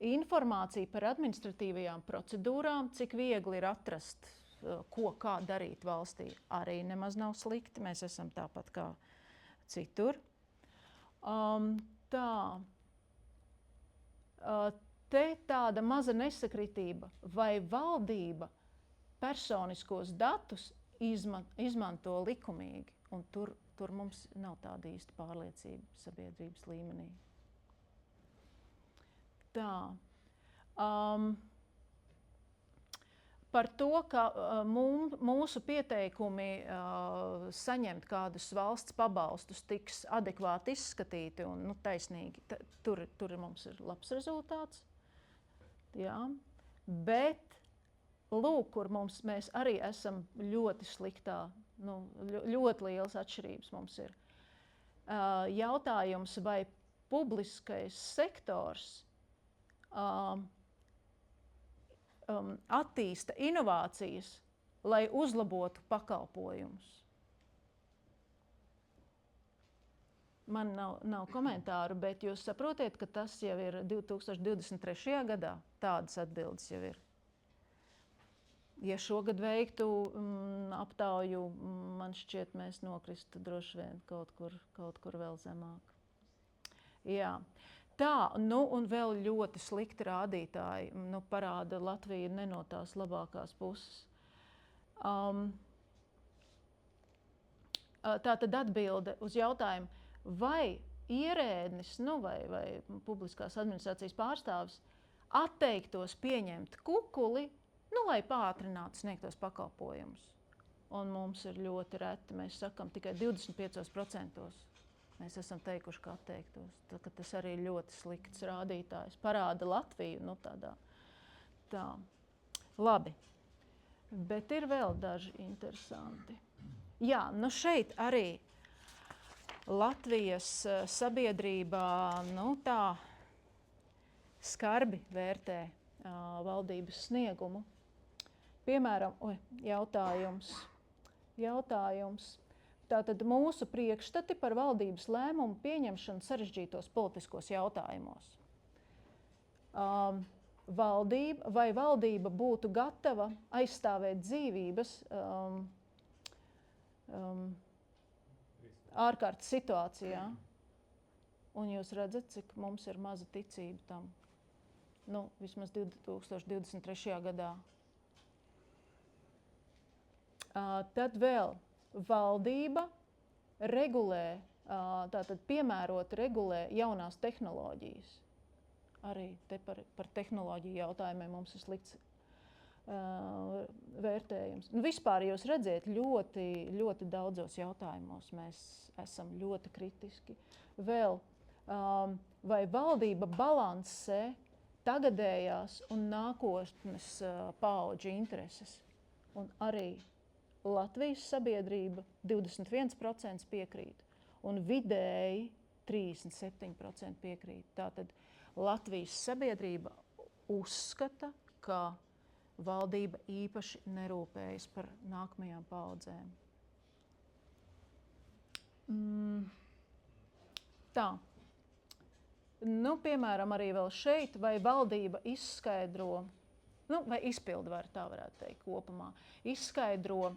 Informācija par administratīvajām procedūrām, cik viegli ir atrast, kā darīt valstī, arī nemaz nav slikti. Mēs esam tāpat kā citur. Te tāda maza nesakritība, vai valdība personiskos datus izmanto likumīgi, un tur mums nav tāda īsta pārliecība sabiedrības līmenī. Tā. Par to, ka mūsu pieteikumi saņemt kādus valsts pabalstus tiks adekvāti izskatīti un taisnīgi. Tur mums ir labs rezultāts. Jā. Bet, lūk, kur mēs arī esam ļoti sliktā, ļoti lielas atšķirības mums ir. Jautājums, vai publiskais sektors attīsta inovācijas, lai uzlabotu pakalpojumus. Man nav komentāru, bet jūs saprotiet, ka tas jau ir 2023. gadā. Tādas atbildes jau ir. Ja šogad veiktu aptauju, man šķiet, mēs nokristu droši vien kaut kur vēl zemāk. Jā. Tā, un vēl ļoti slikti rādītāji, parāda Latvija ne no tās labākās puses. Tā tad atbilde uz jautājumu, vai ierēdnis, vai publiskās administrācijas pārstāvis atteiktos pieņemt kukuli, lai pātrinātu sniegtos pakalpojumus. Un mums ir ļoti reti, mēs sakam tikai 25%. Mēs esam teikuši, ka atteiktos. Tas arī ir ļoti slikts rādītājs. Parāda Latviju, tādā. Tā. Labi. Bet ir vēl daži interesanti. Jā, šeit arī Latvijas sabiedrībā, tā skarbi vērtē valdības sniegumu. Piemēram, jautājums. Tātad mūsu priekšstati par valdības lēmumu pieņemšanu sarežģītos politiskos jautājumos. Vai valdība būtu gatava aizstāvēt dzīvības ārkārtas situācijā? Un jūs redzat, cik mums ir maza ticība tam. Vismaz 2023. gadā. Tad vēl valdība regulē, tātad piemērot regulē jaunās tehnoloģijas. Arī te par tehnoloģiju jautājumiem mums ir slikts vērtējums. Vispār jūs redziet, ļoti daudzos jautājumos mēs esam ļoti kritiski. Vēl, vai valdība balansē tagadējās un nākotnes paudžu intereses? Un arī Latvijas sabiedrība 21% piekrīt un vidēji 37% piekrīt. Tātad Latvijas sabiedrība uzskata, ka valdība īpaši nerūpējas par nākamajām paudzēm. Tā. Piemēram, arī vēl šeit, vai valdība izskaidro, vai izpildvaru, tā varētu teikt kopumā, izskaidro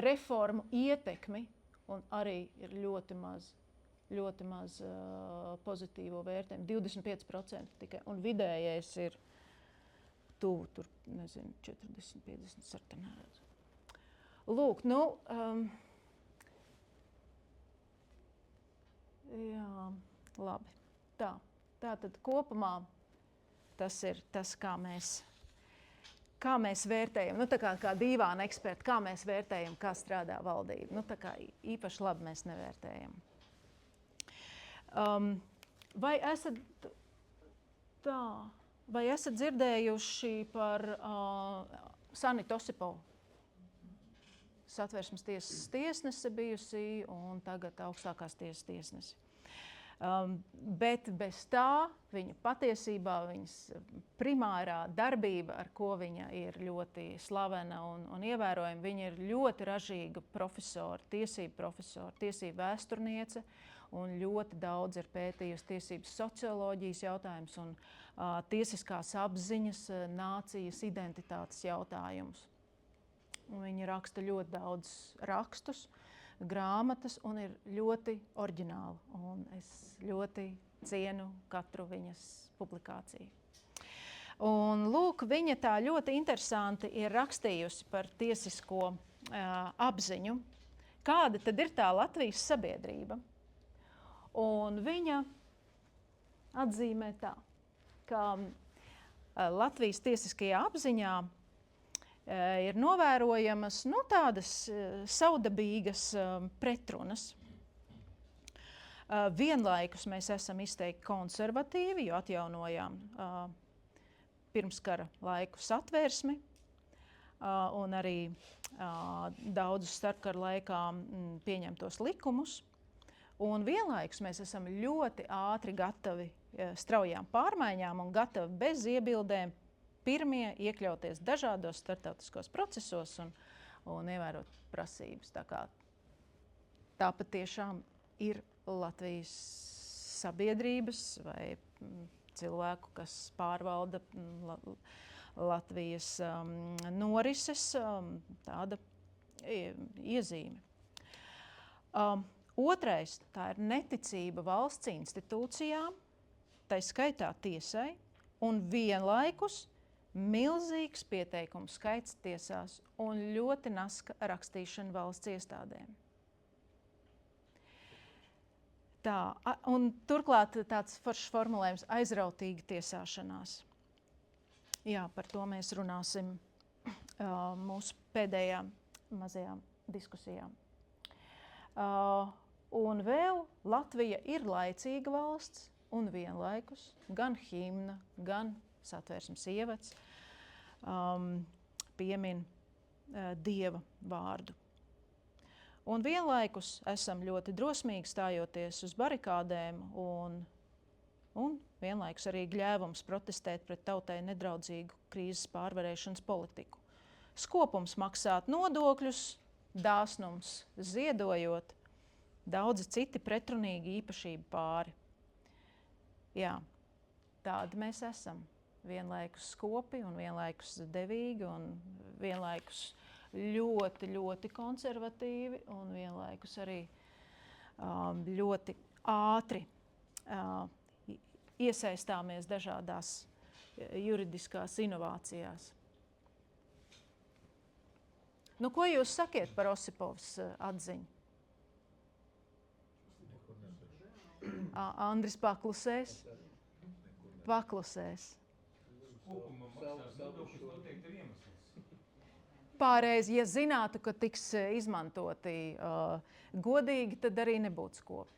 reformu ietekmi, un arī ir ļoti maz pozitīvo vērtējumu, 25% tikai, un vidējais ir tuvu, tur, nezinu, 40, 50, sarkanēdz. Lūk, jā, labi. Tātad kopumā tas ir tas, kā mēs vērtējam, tā kā divāna eksperti, kā mēs vērtējam, kā strādā valdība. Tā kā īpaši labi mēs nevērtējam. Vai esat dzirdējuši par Sanita Osipovu? Satversmes tiesas tiesnese bijusi un tagad augstākās tiesas tiesnese. Bet bez tā viņa patiesībā, viņas primārā darbība, ar ko viņa ir ļoti slavena un ievērojama, viņa ir ļoti ražīga profesora, tiesību vēsturniece un ļoti daudz ir pētījusi tiesības socioloģijas jautājumus un tiesiskās apziņas, nācijas identitātes jautājumus. Un viņa raksta ļoti daudz rakstus, grāmatas un ir ļoti oriģināla. Un es ļoti cienu katru viņas publikāciju. Un lūk, viņa tā ļoti interesanti ir rakstījusi par tiesisko apziņu. Kāda tad ir tā Latvijas sabiedrība? Un viņa atzīmē tā, ka Latvijas tiesiskajā apziņā ir novērojamas tādas savdabīgas pretrunas. Vienlaikus mēs esam izteikti konservatīvi, jo atjaunojām pirmskara laiku satversmi un arī daudzus starpkara laikā pieņemtos likumus. Un vienlaikus mēs esam ļoti ātri gatavi straujām pārmaiņām un gatavi bez iebildēm pirmie iekļauties dažādos starptautiskos procesos un ievērot prasības. Tā patiešām ir Latvijas sabiedrības vai cilvēku, kas pārvalda Latvijas norises, tāda iezīme. Otrais, tā ir neticība valsts institūcijām, tai skaitā tiesai, un vienlaikus milzīgs pieteikumu skaits tiesās un ļoti naska rakstīšana valsts iestādēm. Un turklāt tāds foršs formulējums - aizrautīga tiesāšanās. Jā, par to mēs runāsim mūsu pēdējā mazajā diskusijā. Un vēl Latvija ir laicīga valsts un vienlaikus gan himna, gan satversmes ievads piemin Dieva vārdu. Un vienlaikus esam ļoti drosmīgi stājoties uz barikādēm un vienlaikus arī gļēvums protestēt pret tautai nedraudzīgu krīzes pārvarēšanas politiku. Skopums maksāt nodokļus, dāsnums ziedojot, daudzi citi pretrunīgi īpašību pāri. Jā, tādi mēs esam. Vienlaikus skopi un vienlaikus devīgi un vienlaikus ļoti, ļoti konservatīvi un vienlaikus arī ļoti ātri iesaistāmies dažādās juridiskās inovācijās. Nu, ko jūs sakiet par Osipovas atziņu? Andris paklusēs. Paklusēs. Kopumā maksās nodokļus noteikti ir iemesls. Pārreiz, ja zinātu, ka tiks izmantoti godīgi, tad arī nebūtu skopi.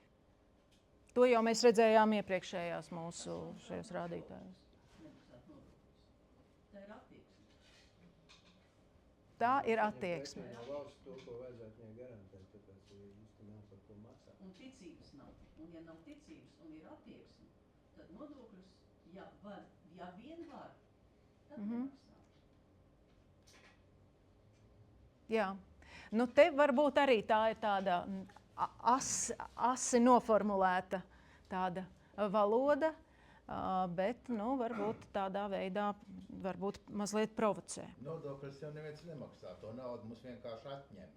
To jau mēs redzējām iepriekšējās mūsu šajos rādītājos. Tā ir attieksme. No valsts to, ko vajadzētu viņai garantēt, tāpēc īsti nav par ko maksāt. Un ticības nav. Un ja nav ticības un ir attieksme, tad nodokļus, ja vien var, tad nemaksā. Jā. Nu, te varbūt arī tā ir tāda asi noformulēta tāda valoda, bet, nu, varbūt tādā veidā varbūt mazliet provocē. Nodokļus jau neviens nemaksā. To naudu mums vienkārši atņem.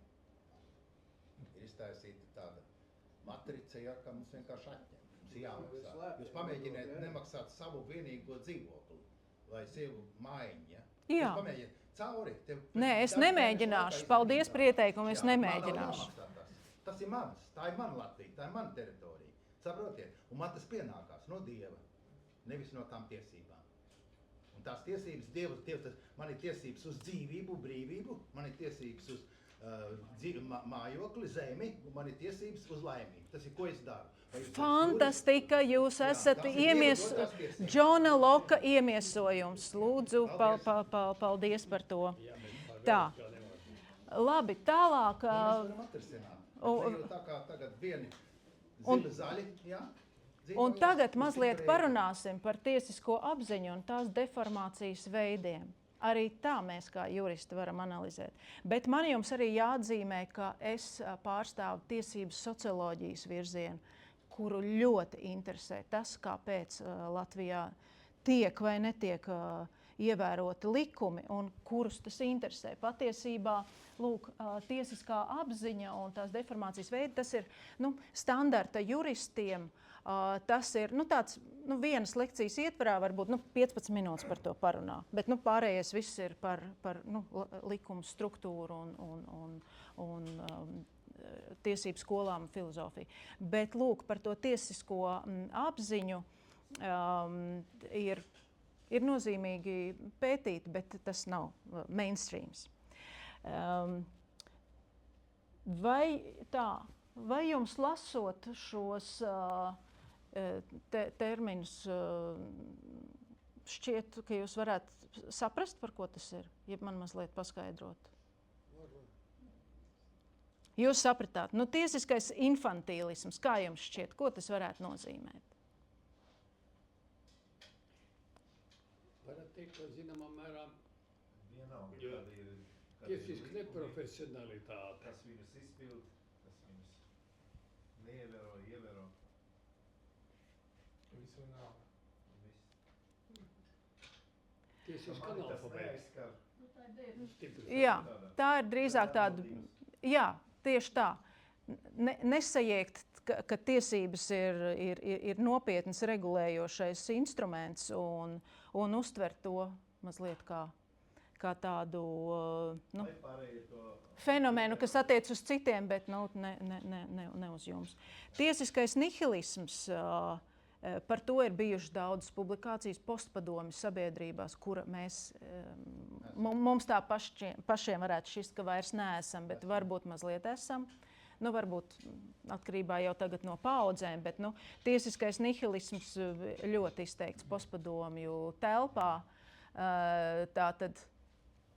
Ir iztaisīta tāda matrica, ja, ka mums vienkārši atņem. Mums jāmaksā. Jūs pamēģiniet nemaksāt savu vienīgo dzīvokli vai sevu mājiņu, ja? Jā. Jūs pamēģiniet cauri. Nē, es nemēģināšu. Paldies par ieteikumu, es nemēģināšu. Tas ir mans. Tā ir mana Latvija. Tā ir mana teritorija. Saprotiet? Un man tas pienākās no Dieva. Nevis no tām tiesībām. Un tās tiesības, Dievs, man ir tiesības uz dzīvību, brīvību, man ir tiesības uz mājokli, zemi, un man ir tiesības uz laimību. Tas ir, ko es daru. Fantastika, jūs esat Džona Loka iemiesojums. Lūdzu, paldies par to. Tā. Labi, tālāk. Mēs varam atrisināt. Tā kā tagad vieni zili zaļi, jā? Un tagad mazliet parunāsim par tiesisko apziņu un tās deformācijas veidiem. Arī tā mēs kā juristi varam analizēt. Bet man jums arī jāatzīmē, ka es pārstāvu tiesības socioloģijas virzienu, kuru ļoti interesē tas, kāpēc Latvijā tiek vai netiek ievēroti likumi un kurus tas interesē. Patiesībā lūk, tiesiskā apziņa un tās deformācijas veidi, tas ir standarta juristiem. Tas ir tāds, vienas lekcijas ietvarā, varbūt 15 minūtes par to parunā, bet pārējais viss ir par likumu struktūru un tiesību skolām un filozofiju. Bet lūk, par to tiesisko apziņu ir nozīmīgi pētīt, bet tas nav mainstreams. Vai jums lasot šos terminus šķiet, ka jūs varētu saprast, par ko tas ir, ja man mazliet paskaidrot? Jūs sapratāt, tiesiskais infantīlisms, kā jums šķiet, ko tas varētu nozīmēt? Varētu teikt, ka zināmā mērā Vienalga, tiesiska neprofesionalitāte. kas viņus izpild, kas viņus neievēro, ievēro. Visu nav. Tiesiska analfabēts. Jā, tā ir drīzāk tāda, jā, tieši tā. Nesajēgt, ka tiesības ir nopietns regulējošais instruments un uztvert to mazliet kā tādu fenomenu, kas attiec uz citiem, bet ne uz jums. Tiesiskais nihilisms, par to ir bijušas daudzas publikācijas postpadomju sabiedrībās, kura mums tā pašiem varētu šķist, ka vairs neesam, bet varbūt mazliet esam. Varbūt atkarībā jau tagad no paaudzēm, bet tiesiskais nihilisms ļoti izteikts postpadomju telpā. Tātad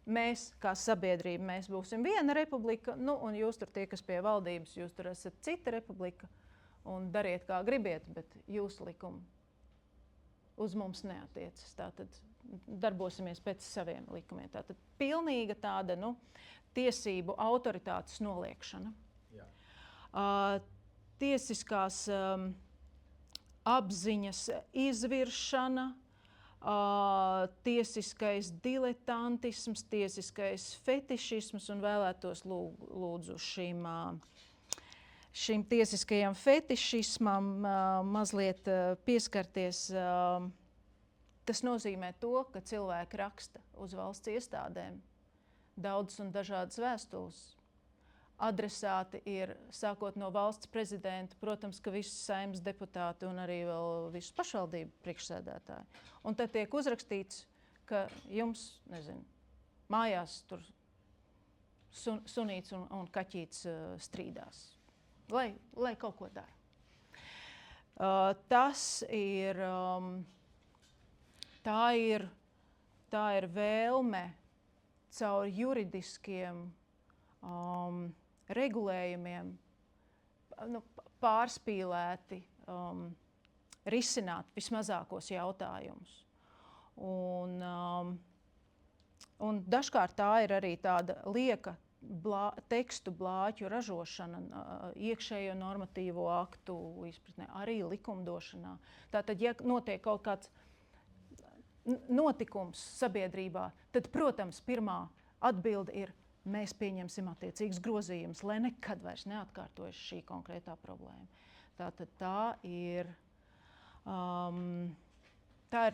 mēs, kā sabiedrība, mēs būsim viena republika, un jūs tur tie, kas pie valdības, jūs tur esat cita republika, un dariet, kā gribiet, bet jūsu likumi uz mums neatiecas. Tātad darbosimies pēc saviem likumiem. Tātad pilnīga tāda, tiesību autoritātes noliekšana. Tiesiskās apziņas izviršana, tiesiskais diletantisms, tiesiskais fetišisms, un vēlētos lūdzu šim tiesiskajam fetišismam mazliet pieskarties. Tas nozīmē to, ka cilvēki raksta uz valsts iestādēm daudzas un dažādas vēstules. Adresāti ir sākot no valsts prezidenta, protams, ka visi saimnes deputāti un arī vēl visu pašvaldību priekšsēdētāji. Un tad tiek uzrakstīts, ka jums, nezinu, mājās tur sunīts un kaķīts strīdās, lai kaut ko dara. Tā ir vēlme caur juridiskiem regulējumiem pārspīlēti risināt vismazākos jautājumus. Un dažkārt tā ir arī tāda lieka tekstu blāķu ražošana, iekšējo normatīvo aktu izpratnē, arī likumdošanā. Tātad, ja notiek kaut kāds notikums sabiedrībā, tad, protams, pirmā atbilde ir: mēs pieņemsim attiecīgus grozījumus, lai nekad vairs neatkārtojas šī konkrētā problēma. Tātad tā ir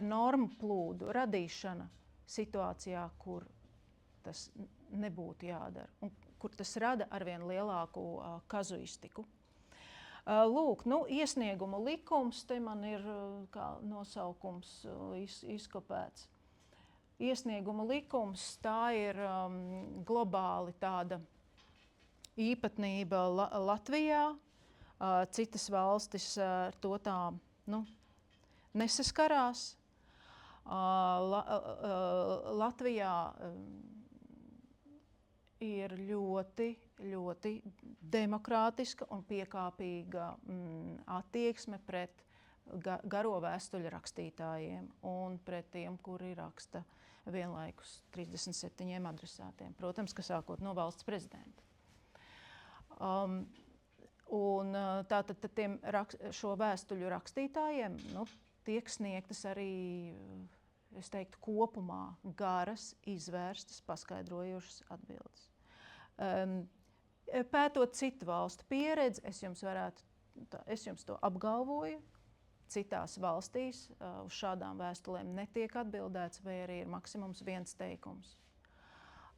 normu plūdu radīšana situācijā, kur tas nebūtu jādara, un kur tas rada arvien lielāku kazuistiku. Lūk, iesnieguma likums, te man ir kā nosaukums izkopēts. Iesnieguma likums, tā ir globāli tāda īpatnība Latvijā. Citas valstis ar to tā nesaskarās. Latvijā ir ļoti, ļoti demokrātiska un piekāpīga attieksme pret garo vēstuļu rakstītājiem un pret tiem, kuri raksta vienlaikus 37 adresātiem. Protams, ka sākot no valsts prezidenta. Tātad tiem šo vēstuļu rakstītājiem tiek sniegtas arī, es teiktu, kopumā garas, izvērstas, paskaidrojošas atbildes. Pētot citu valstu pieredzi, es jums to apgalvoju. Citās valstīs uz šādām vēstulēm netiek atbildēts, vai arī ir maksimums viens teikums.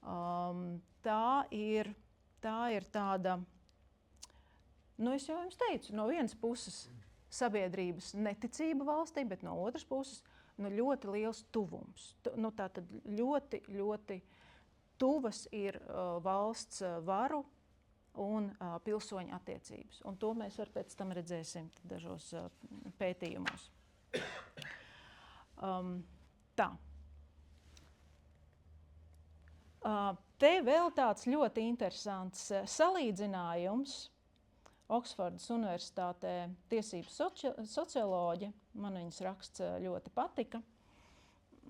Tā ir tāda, es jau jums teicu, no vienas puses sabiedrības neticība valstī, bet no otras puses ļoti liels tuvums. Tātad ļoti, ļoti tuvas ir valsts varu un pilsoņu attiecības. Un to mēs pēc tam redzēsim dažos pētījumos. Tā. Te vēl tāds ļoti interesants salīdzinājums. Oksfordas Universitātē tiesības socioloģe, man viņas raksts ļoti patika,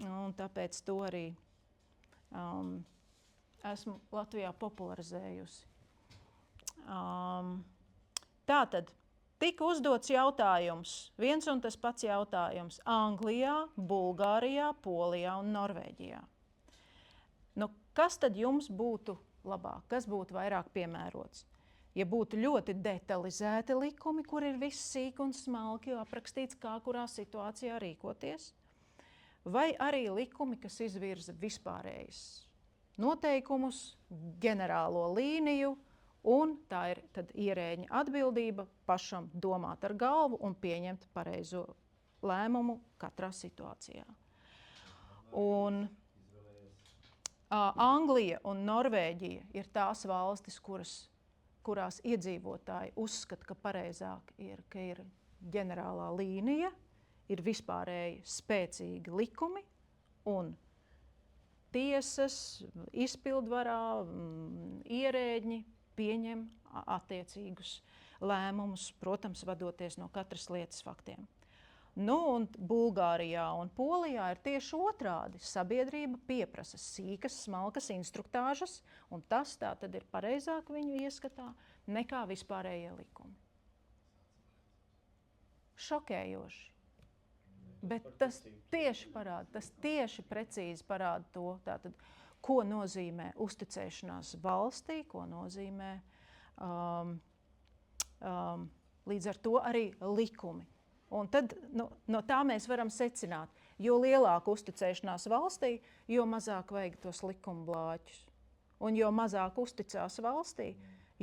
un tāpēc to arī esmu Latvijā popularizējusi. Tātad tika uzdots jautājums, viens un tas pats jautājums Anglijā, Bulgārijā, Polijā un Norvēģijā. Kas tad jums būtu labāk, kas būtu vairāk piemērots? Ja būtu ļoti detalizēti likumi, kur ir viss sīk un smalki aprakstīts, kā kurā situācijā rīkoties, vai arī likumi, kas izvirza vispārējas noteikumus, ģenerālo līniju, un tā ir tad ierēģņa atbildība pašam domāt ar galvu un pieņemt pareizo lēmumu katrā situācijā. Un Anglija un Norvēģija ir tās valstis, kurās iedzīvotāji uzskata, ka pareizāk ir, ka ir ģenerālā līnija, ir vispārēji spēcīgi likumi un tiesas, izpildvarā, ierēģņi pieņem attiecīgus lēmumus, protams, vadoties no katras lietas faktiem. Un Bulgārijā un Polijā ir tieši otrādi. Sabiedrība pieprasa sīkas, smalkas instruktāžas, un tas tā tad ir pareizāk viņu ieskatā nekā vispārējie likumi. Šokējoši. Bet tas tieši precīzi parāda to, tātad, ko nozīmē uzticēšanās valstī, ko nozīmē līdz ar to arī likumi. Un tad no tā mēs varam secināt, jo lielāka uzticēšanās valstī, jo mazāk vajag tos likumu blāķus. Un jo mazāk uzticās valstī,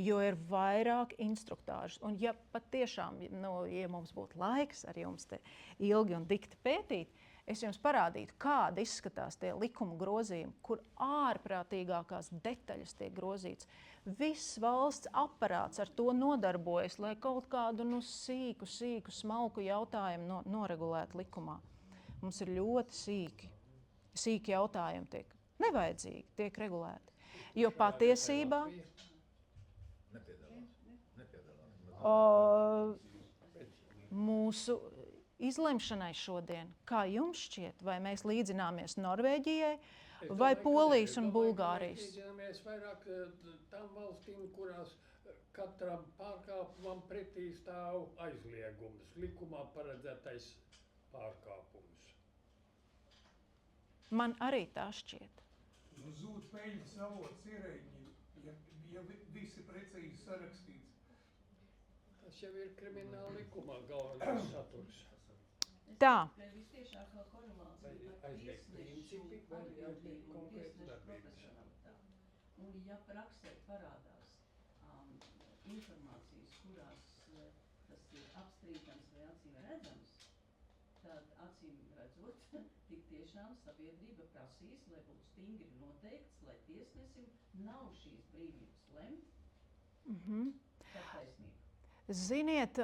jo ir vairāk instruktāžu. Un ja patiešām, ja mums būtu laiks ar jums te ilgi un dikti pētīt, es jums parādītu, kāda izskatās tie likuma grozījumi, kur ārprātīgākās detaļas tiek grozīts. Viss valsts aparāts ar to nodarbojas, lai kaut kādu sīku, smalku jautājumu noregulētu likumā. Mums ir ļoti sīki jautājumi tiek nevajadzīgi, tiek regulēti. Jo patiesībā mūsu izlemšanai šodien, kā jums šķiet, vai mēs līdzināmies Norvēģijai vai Polijas un Bulgārijas? Mēs līdzināmies vairāk tām valstīm, kurās katram pārkāpumam pretī stāv aizliegums, likumā paredzētais pārkāpums. Man arī tā šķiet. Zūd peļņas avots ierēģi, ja visi precīzi sarakstīts. Tas jau ir krimināla likumā galvenais saturs. Tā. Vistiešākā korelācija par Aizliegt principi vai aizliegt konkrēti darbības? profesionalitāti. Un ja praksē parādās informācijas, kurās tas ir apstrīdams vai acīm redzams, tad acīm redzot, tik tiešām sabiedrība prasīs, lai būtu stingri noteikts, lai tiesnesim nav šīs brīvības lemt par taisnību. Ziniet,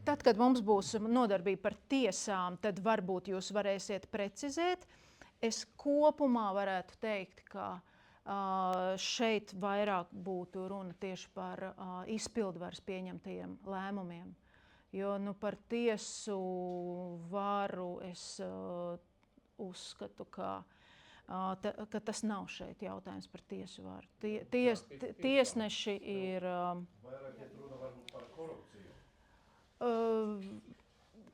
tad, kad mums būs nodarbība par tiesām, tad varbūt jūs varēsiet precizēt. Es kopumā varētu teikt, ka šeit vairāk būtu runa tieši par izpildvaras pieņemtajiem lēmumiem. Jo par tiesu varu es uzskatu, ka tas nav šeit jautājums par tiesu varu. Tiesneši ir... Vairāk iet runa varbūt par korupciju.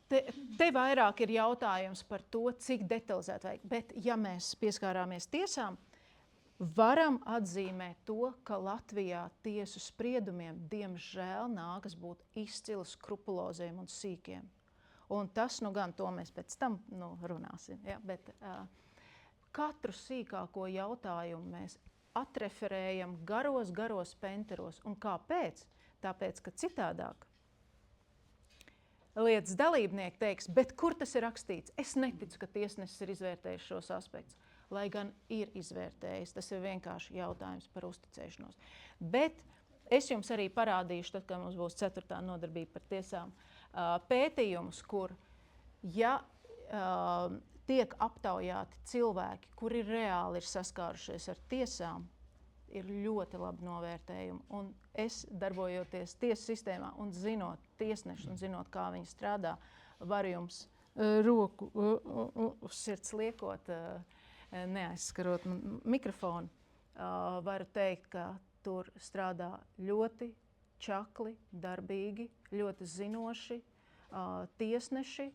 Te vairāk ir jautājums par to, cik detalizēti vajag. Bet, ja mēs pieskārāmies tiesām, varam atzīmēt to, ka Latvijā tiesu spriedumiem, diemžēl, nākas būt izcili skrupuloziem un sīkiem. Un tas, gan to mēs pēc tam runāsim. Ja? Bet katru sīkāko jautājumu mēs atreferējam garos penteros. Un kāpēc? Tāpēc, ka citādāk lietas dalībnieki teiks, bet kur tas ir rakstīts? Es neticu, ka tiesnesis ir izvērtējis šos aspektus. Lai gan ir izvērtējis, tas ir vienkārši jautājums par uzticēšanos. Bet es jums arī parādīšu, tad, kad mums būs 4. nodarbība par tiesām, pētījumus, kur, ja tiek aptaujāti cilvēki, kuri reāli ir saskārušies ar tiesām, ir ļoti labi novērtējumi. Un es, darbojoties tiesu sistēmā un zinot tiesnešu un zinot, kā viņi strādā, varu jums roku uz sirds liekot, neaizskarot mikrofonu, varu teikt, ka tur strādā ļoti čakli, darbīgi, ļoti zinoši tiesneši,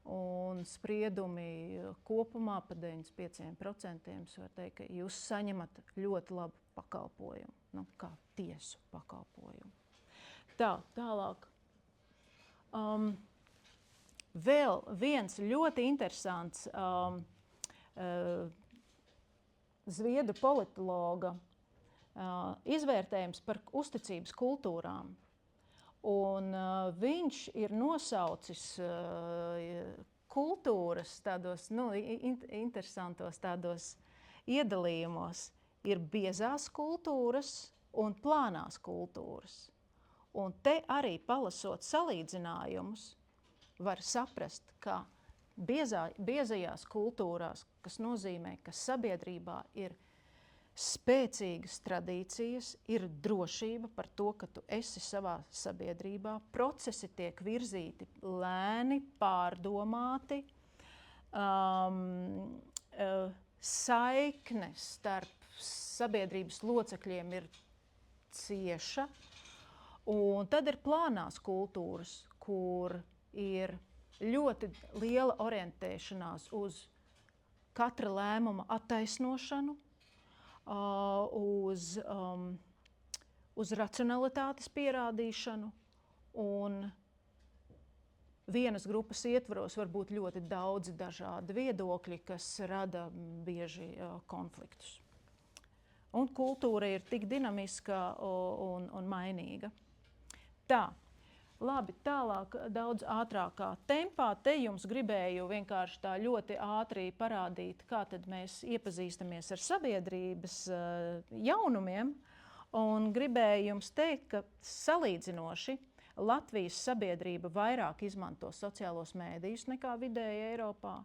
un spriedumi kopumā pa 95% var teikt, ka jūs saņemat ļoti labu pakalpojumu, kā tiesu pakalpojumu. Tālāk. Vēl viens ļoti interesants zviedru politologa izvērtējums par uzticības kultūrām. Un viņš ir nosaucis kultūras tādos interesantos tādos iedalījumos. Ir biezās kultūras un plānās kultūras. Un te arī palasot salīdzinājumus, var saprast, ka biezajās kultūrās, kas nozīmē, ka sabiedrībā ir spēcīgas tradīcijas, ir drošība par to, ka tu esi savā sabiedrībā, procesi tiek virzīti lēni, pārdomāti, saikne starp sabiedrības locekļiem ir cieša, un tad ir plānās kultūras, kur ir ļoti liela orientēšanās uz katra lēmuma attaisnošanu, uz racionalitātes pierādīšanu, un vienas grupas ietvaros var būt ļoti daudzi dažādi viedokļi, kas rada bieži konfliktus. un kultūra ir tik dinamiska un mainīga. Tā. Labi, tālāk daudz ātrākā tempā. Te jums gribēju vienkārši tā ļoti ātri parādīt, kā tad mēs iepazīstamies ar sabiedrības jaunumiem. Un gribēju jums teikt, ka salīdzinoši Latvijas sabiedrība vairāk izmanto sociālos mēdījus nekā vidēji Eiropā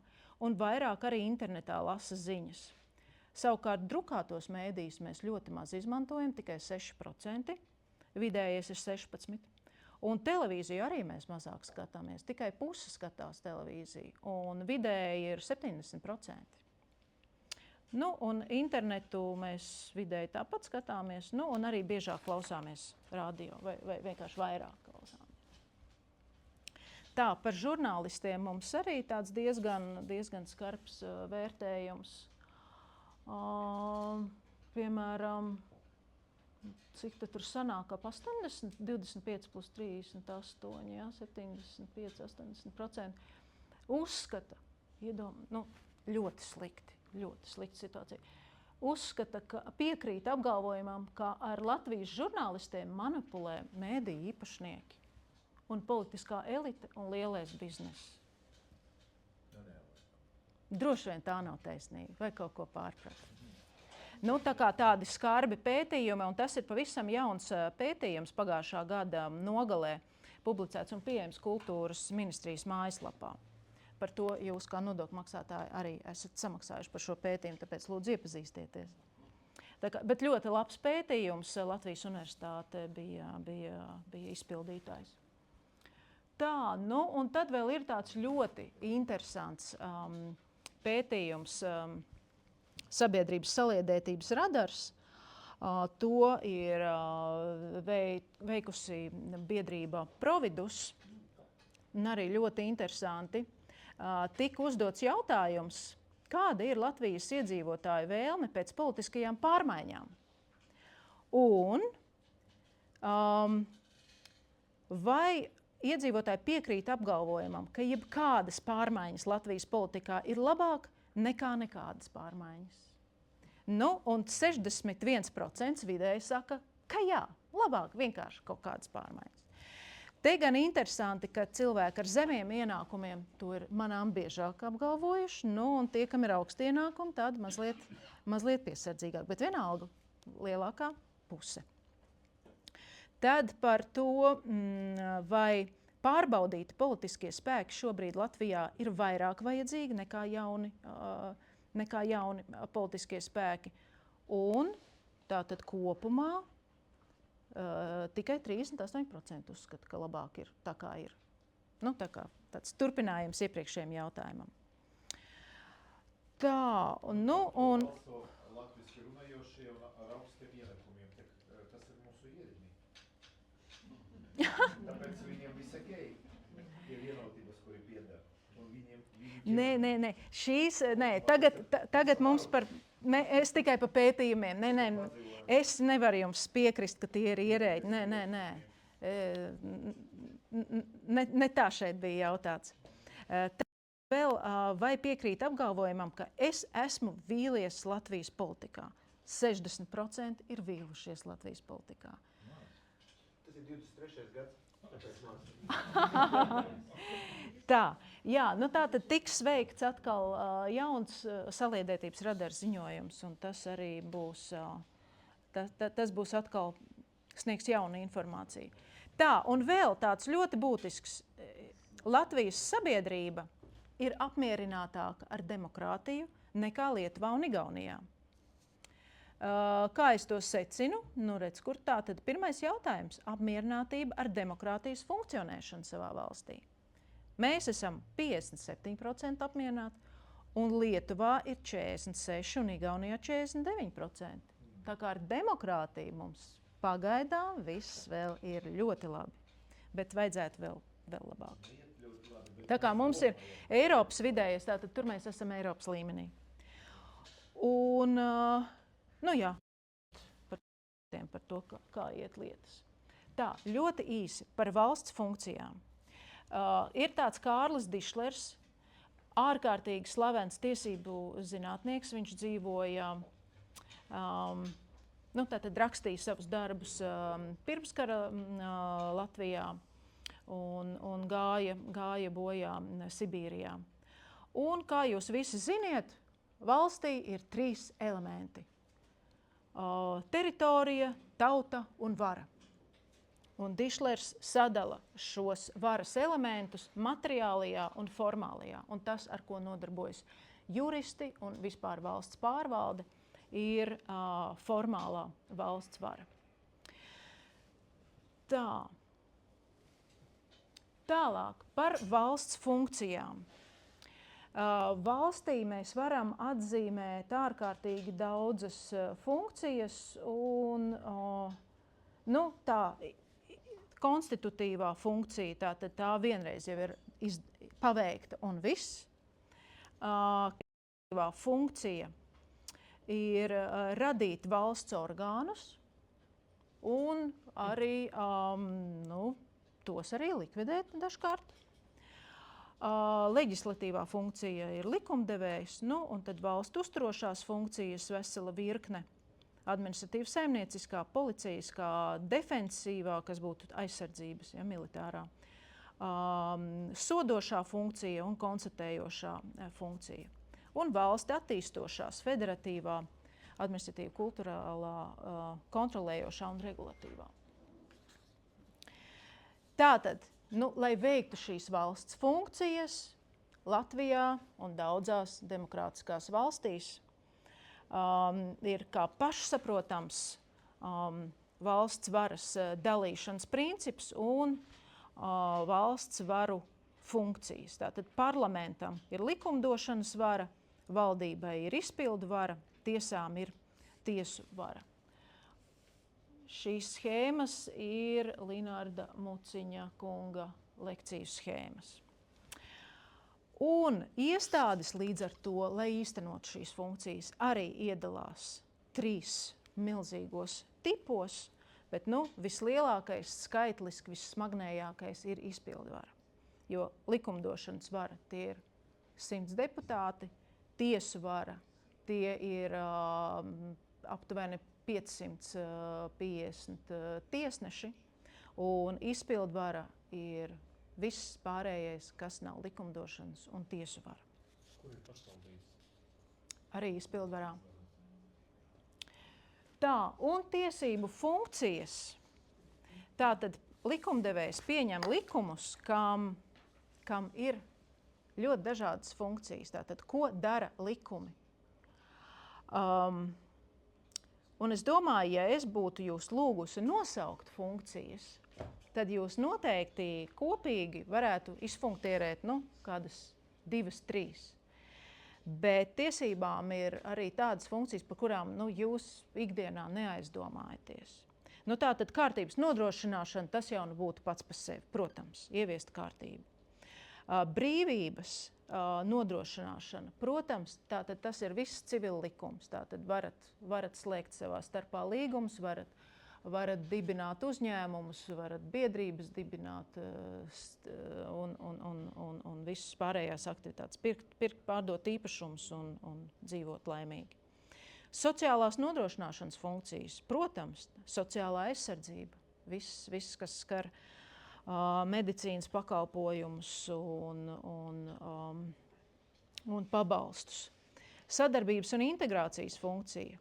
un vairāk arī internetā lasa ziņas. Savukārt drukātos mēdījus mēs ļoti maz izmantojam, tikai 6%, vidējais ir 16%. Un televīziju arī mēs mazāk skatāmies, tikai pusi skatās televīziju, un vidēji ir 70%. Nu, un internetu mēs vidēji tāpat skatāmies, nu, un arī biežāk klausāmies radio, vai vienkārši vairāk klausāmies. Tā, par žurnālistiem mums arī tāds diezgan skarbs vērtējums. Piemēram, cik tad tur sanāk ap 80, 25 plus 38, jā, 75, 80% uzskata, ļoti slikta situācija, uzskata, ka piekrīt apgalvojumam, ka ar Latvijas žurnālistiem manipulē mēdīju īpašnieki un politiskā elite un lielais bizness. Droši vien tā nav taisnība, vai kaut ko pārprast. Nu, tā kā tādi skarbi pētījumi, un tas ir pavisam jauns pētījums pagājušā gada nogalē publicēts un pieejams kultūras ministrijas mājaslapā. Par to jūs kā nodokļu maksātāji arī esat samaksājuši par šo pētījumu, tāpēc lūdzu iepazīstieties. Bet ļoti labs pētījums, Latvijas universitāte bija izpildītājs. Tā, nu, un tad vēl ir tāds ļoti interesants pētījums, sabiedrības saliedētības radars. To ir veikusi biedrība Providus, un arī ļoti interesanti. Tika uzdots jautājums, kāda ir Latvijas iedzīvotāju vēlme pēc politiskajām pārmaiņām. Un vai iedzīvotāji piekrīt apgalvojumam, ka jebkādas pārmaiņas Latvijas politikā ir labāk nekā nekādas pārmaiņas? Nu, un 61% vidēji saka, ka jā, labāk vienkārši kaut kādas pārmaiņas. Te gan interesanti, ka cilvēki ar zemiem ienākumiem to ir manām biežāk apgalvojuši, nu, un tie, kam ir augsti ienākumi, tādi mazliet piesardzīgāk, bet vienalga lielākā puse. Tad par to, vai pārbaudīti politiskie spēki šobrīd Latvijā ir vairāk vajadzīgi nekā jauni politiskie spēki. Un tātad kopumā tikai 38% uzskata, ka labāk ir tā, kā ir. Nu, tā kā tāds turpinājums iepriekšējiem jautājumam. Tā, nu, un... Latviski runājošie un ar augstiem ienākumiem, tas ir mūsu ierēdņi. Tāpēc viņiem viss okei. Ir vienotības, kuri piedara. Nē. Tagad mums par... Es tikai par pētījumiem. Nē. Es nevaru jums piekrist, ka tie ir ierēģi. Nē. Ne tā šeit bija jautāts. Vēl vai piekrīt apgalvojumam, ka es esmu vīlies Latvijas politikā? 60% ir vīlušies Latvijas politikā. Tas ir 23. gads. Tā, jā, nu tā tad tiks veikts atkal jauns saliedētības radars ziņojums, un tas arī būs, tas būs atkal sniegs jauna informācija. Tā, un vēl tāds ļoti būtisks, Latvijas sabiedrība ir apmierinātāka ar demokrātiju nekā Lietuvā un Igaunijā. Kā es to secinu? Nu, redz, kur tā tad pirmais jautājums – apmierinātība ar demokrātijas funkcionēšanu savā valstī. Mēs esam 57% apmierināti, un Lietuvā ir 46% un Igaunijā 49%. Tā kā ar demokrātiju mums pagaidām viss vēl ir ļoti labi, bet vajadzētu vēl labāk. Tā kā mums ir Eiropas vidējais, tātad tur mēs esam Eiropas līmenī. Un, nu jā, par to, kā iet lietas. Tā, ļoti īsi par valsts funkcijām. Ir tāds Kārlis Dišlers, ārkārtīgi slavens tiesību zinātnieks. Viņš dzīvoja tātad rakstīja savus darbus pirmskara Latvijā un gāja bojā Sibīrijā. Un, kā jūs visi ziniet, valstī ir 3 elementi – teritorija, tauta un vara. Un Dišlers sadala šos varas elementus materiālajā un formālajā. Un tas, ar ko nodarbojas juristi un vispār valsts pārvalde, ir formālā valsts vara. Tālāk par valsts funkcijām. Valstī mēs varam atzīmēt ārkārtīgi daudzas funkcijas un tā konstitutīvā funkcija, tātad tā vienreiz jau ir paveikta un viss. Konstitutīvā funkcija ir radīt valsts orgānus un arī tos arī likvidēt dažkārt. Leģislatīvā funkcija ir likumdevējs, un tad valsts uzturošās funkcijas vesela virkne. Administratīva saimnieciskā, policijiskā, defensīvā, kas būtu aizsardzības, militārā, sodošā funkcija un konstatējošā funkcija. Un valsti attīstošās, federatīvā, administratīva, kulturālā, kontrolējošā un regulatīvā. Tātad, lai veiktu šīs valsts funkcijas Latvijā un daudzās demokrātiskās valstīs, ir kā pašsaprotams valsts varas dalīšanas princips un valsts varu funkcijas. Tātad parlamentam ir likumdošanas vara, valdībai ir izpildu vara, tiesām ir tiesu vara. Šīs schēmas ir Linārda Muciņa kunga lekciju schēmas. Un iestādes līdz ar to, lai īstenot šīs funkcijas, arī iedalās 3 milzīgos tipos, bet vislielākais, skaitliski vissmagnējākais ir izpildvara. Jo likumdošanas vara tie ir 100 deputāti, tiesu vara tie ir aptuveni 550 tiesneši, un izpildvara ir viss pārējais, kas nav likumdošanas un tiesu vara. Kur ir pašvaldības? Arī izpildvarā. Tā, un tiesību funkcijas. Tātad likumdevējs pieņem likumus, kam ir ļoti dažādas funkcijas. Tātad, ko dara likumi? Un es domāju, ja es būtu jūs lūgusi nosaukt funkcijas, tad jūs noteikti kopīgi varētu izfunktierēt kādas 2, 3. Bet tiesībām ir arī tādas funkcijas, par kurām jūs ikdienā neaizdomājaties. Tātad kārtības nodrošināšana, tas jau būtu pats par sevi, protams, ieviest kārtību. Brīvības nodrošināšana, protams, tātad tas ir viss civil likums. Tātad varat slēgt savā starpā līgumus, varat dibināt uzņēmumus, varat biedrības dibināt un visas pārējās aktivitātes, pirkt, pārdot īpašumus un dzīvot laimīgi. Sociālās nodrošināšanas funkcijas, protams, sociālā aizsardzība, viss kas skar medicīnas pakalpojumus un pabalstus. Sadarbības un integrācijas funkcija.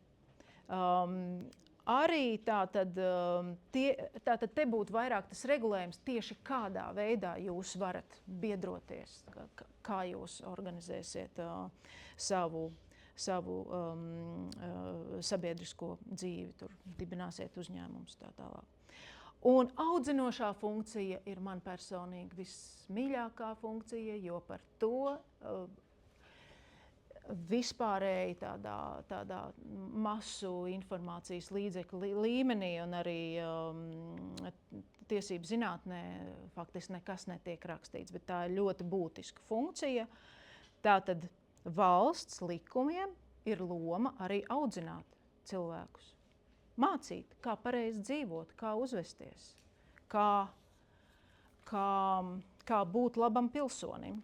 Arī tātad te būtu vairāk tas regulējums tieši kādā veidā jūs varat biedroties, kā jūs organizēsiet savu sabiedrisko dzīvi, tur dibināsiet uzņēmumus tā tālāk. Un audzinošā funkcija ir man personīgi vismīļākā funkcija, jo par to vispārēji tādā masu informācijas līdzekļu līmenī un arī tiesību zinātnē faktiski nekas netiek rakstīts, bet tā ir ļoti būtiska funkcija. Tātad valsts likumiem ir loma arī audzināt cilvēkus. Mācīt, kā pareizi dzīvot, kā uzvesties, kā būt labam pilsonim.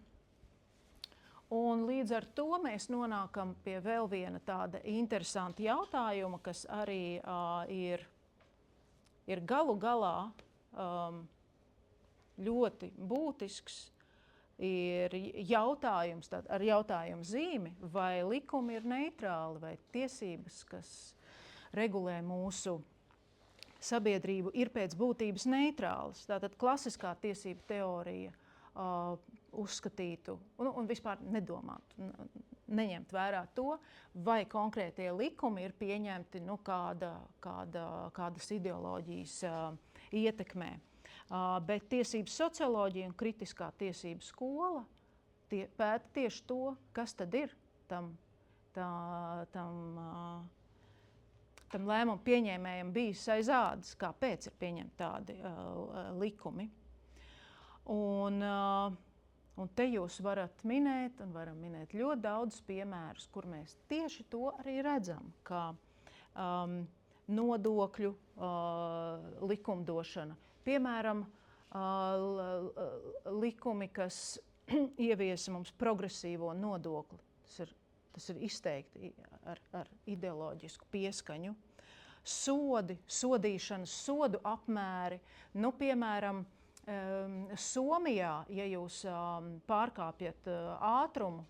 Un līdz ar to mēs nonākam pie vēl viena tāda interesanta jautājuma, kas arī ir galu galā ļoti būtisks, ir jautājums ar jautājumu zīmi, vai likumi ir neitrāli, vai tiesības, kas regulē mūsu sabiedrību, ir pēc būtības neitrālas. Tātad klasiskā tiesība teorija uzskatītu un vispār nedomātu, neņemt vērā to, vai konkrētie likumi ir pieņemti kādas ideoloģijas ietekmē. Bet tiesības socioloģija un kritiskā tiesību skola pēta tieši to, kas tad ir tam lēmumu pieņēmējam bijis aiz ādas, kāpēc ir pieņemti tādi likumi. Un te jūs varat minēt, un varam minēt ļoti daudz piemērus, kur mēs tieši to arī redzam, kā nodokļu likumdošana. Piemēram, likumi, kas ieviesa mums progresīvo nodokli, tas ir izteikti ar ideoloģisku pieskaņu. Sodīšanas, sodu apmēri, piemēram, Somijā, ja jūs pārkāpjat ātrumu,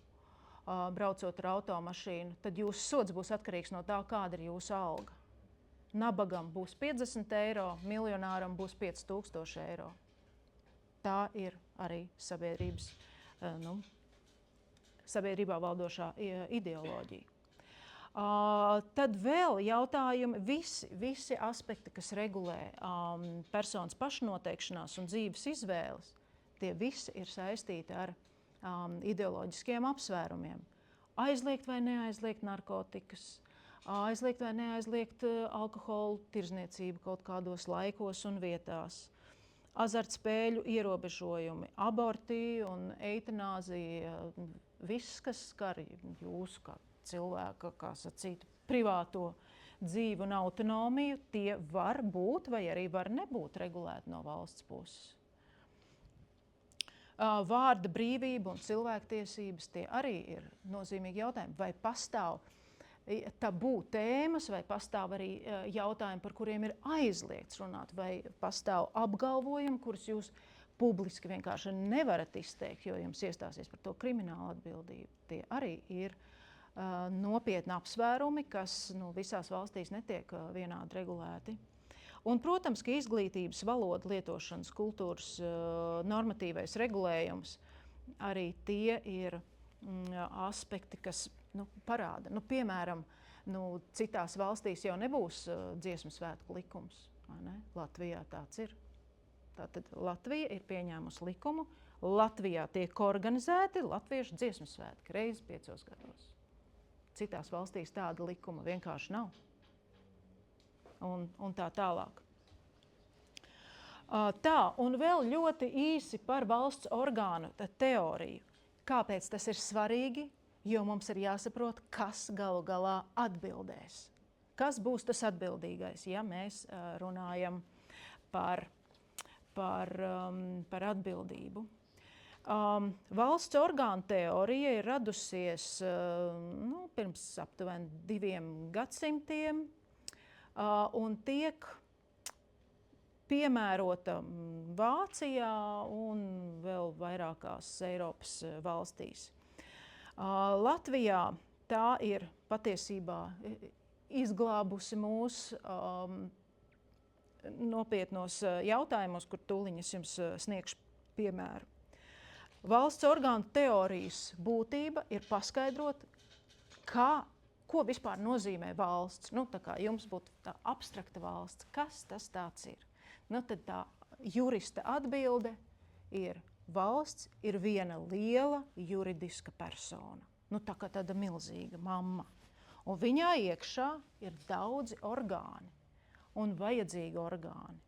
braucot ar automašīnu, tad jūsu sods būs atkarīgs no tā, kāda ir jūsu alga. Nabagam būs 50 eiro, miljonāram būs 5000 eiro. Tā ir arī sabiedrībā valdošā ideoloģija. Tad vēl jautājumi, visi aspekti, kas regulē personas pašnoteikšanās un dzīves izvēles, tie visi ir saistīti ar ideoloģiskiem apsvērumiem. Aizliegt vai neaizliegt narkotikas, aizliegt vai neaizliegt alkohola tirzniecību kaut kādos laikos un vietās, azartspēļu ierobežojumi, aborti un eitanāzija, viss, kas skar jūsu kā cilvēka, kā sacīt, privāto dzīvi un autonomiju, tie var būt vai arī var nebūt regulēti no valsts puses. Vārda brīvība un cilvēktiesības, tie arī ir nozīmīgi jautājumi. Vai pastāv tabū tēmas, vai pastāv arī jautājumi, par kuriem ir aizliegts runāt, vai pastāv apgalvojumi, kurus jūs publiski vienkārši nevarat izteikt, jo jums iestāsies par to kriminālu atbildību. Tie arī ir nopietni apsvērumi, kas visās valstīs netiek vienādi regulēti. Un, protams, ka izglītības, valoda lietošanas, kultūras normatīvais regulējums, arī tie ir aspekti, kas parāda. Piemēram, citās valstīs jau nebūs dziesmu svētku likums. Vai ne? Latvijā tāds ir. Tātad Latvija ir pieņēmusi likumu, Latvijā tiek organizēti latviešu dziesmu svētki reizi 5 gados. Citās valstīs tāda likuma vienkārši nav. Un tā tālāk. Un vēl ļoti īsi par valsts orgānu teoriju. Kāpēc tas ir svarīgi? Jo mums ir jāsaprot, kas galu galā atbildēs. Kas būs tas atbildīgais, ja mēs runājam par atbildību. Valsts orgānu teorija ir radusies pirms aptuveni 2 gadsimtiem un tiek piemērota Vācijā un vēl vairākās Eiropas valstīs. Latvijā tā ir patiesībā izglābusi mūs nopietnos jautājumos, kur tūliņ es jums sniegšu piemēru. Valsts orgānu teorijas būtība ir paskaidrot, ko vispār nozīmē valsts. Tā kā jums būtu tā abstrakta valsts, kas tas tāds ir? Tad tā jurista atbilde ir: valsts ir viena liela juridiska persona. Tā kā tāda milzīga mamma. Un viņā iekšā ir daudzi orgāni un vajadzīgi orgāni.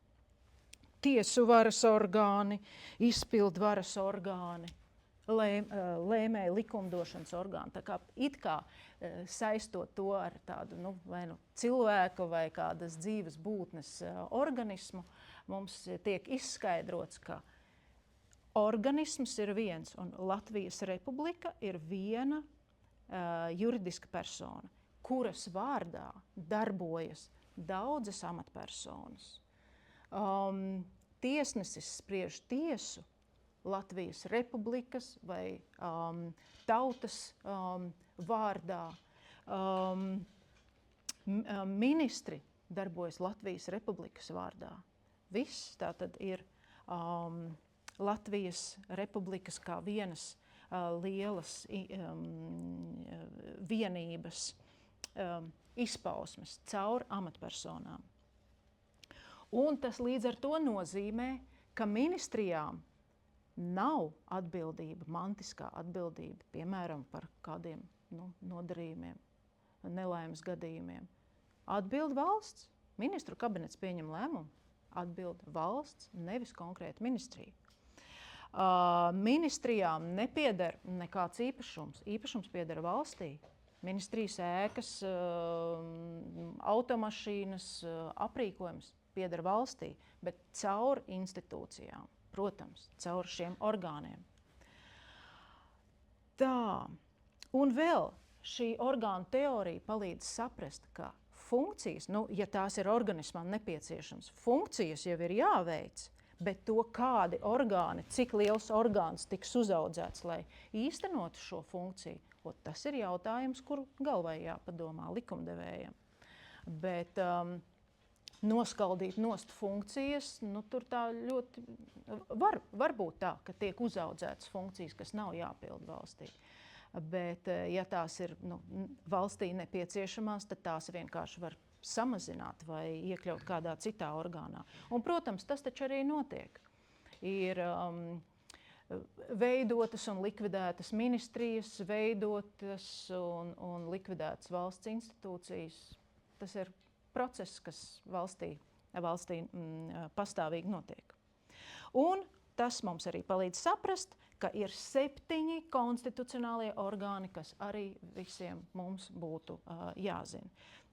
Tiesu varas orgāni, izpildu varas orgāni, lēmēju likumdošanas orgāni. Tā kā it kā saistot to ar tādu vai cilvēka vai kādas dzīves būtnes organismu, mums tiek izskaidrots, ka organisms ir viens, un Latvijas Republika ir viena juridiska persona, kuras vārdā darbojas daudzas amatpersonas. Tiesnesis spriež tiesu Latvijas Republikas vai tautas vārdā. Ministri darbojas Latvijas Republikas vārdā. Viss tātad ir Latvijas Republikas kā vienas lielas vienības izpausmes caur amatpersonām. Un tas līdz ar to nozīmē, ka ministrijām nav atbildība, mantiskā atbildība, piemēram, par kādiem nodarījumiem, nelaimes gadījumiem. Atbild valsts, ministru kabinets pieņem lēmumu, atbild valsts, nevis konkrēti ministrija. Ministrijām nepieder nekāds īpašums. Īpašums pieder valstī. Ministrijas ēkas, automašīnas, aprīkojums pieder valstī, bet caur institūcijām, protams, caur šiem orgāniem. Tā, un vēl šī orgānu teorija palīdz saprast, ka funkcijas, ja tās ir organismam nepieciešams, funkcijas jau ir jāveic, bet to, kādi orgāni, cik liels orgāns tiks uzaudzēts, lai īstenotu šo funkciju, tas ir jautājums, kuru galvai jāpadomā likumdevējam. Bet noskaldīt nost funkcijas, tur tā ļoti var būt tā, ka tiek uzaudzētas funkcijas, kas nav jāpild valstī. Bet, ja tās ir valstī nepieciešamās, tad tās vienkārši var samazināt vai iekļaut kādā citā orgānā. Un, protams, tas taču arī notiek. Ir veidotas un likvidētas ministrijas, veidotas un likvidētas valsts institūcijas. Tas ir process, kas valstī pastāvīgi notiek. Un tas mums arī palīdz saprast, ka ir 7 konstitucionālie orgāni, kas arī visiem mums būtu jāzina.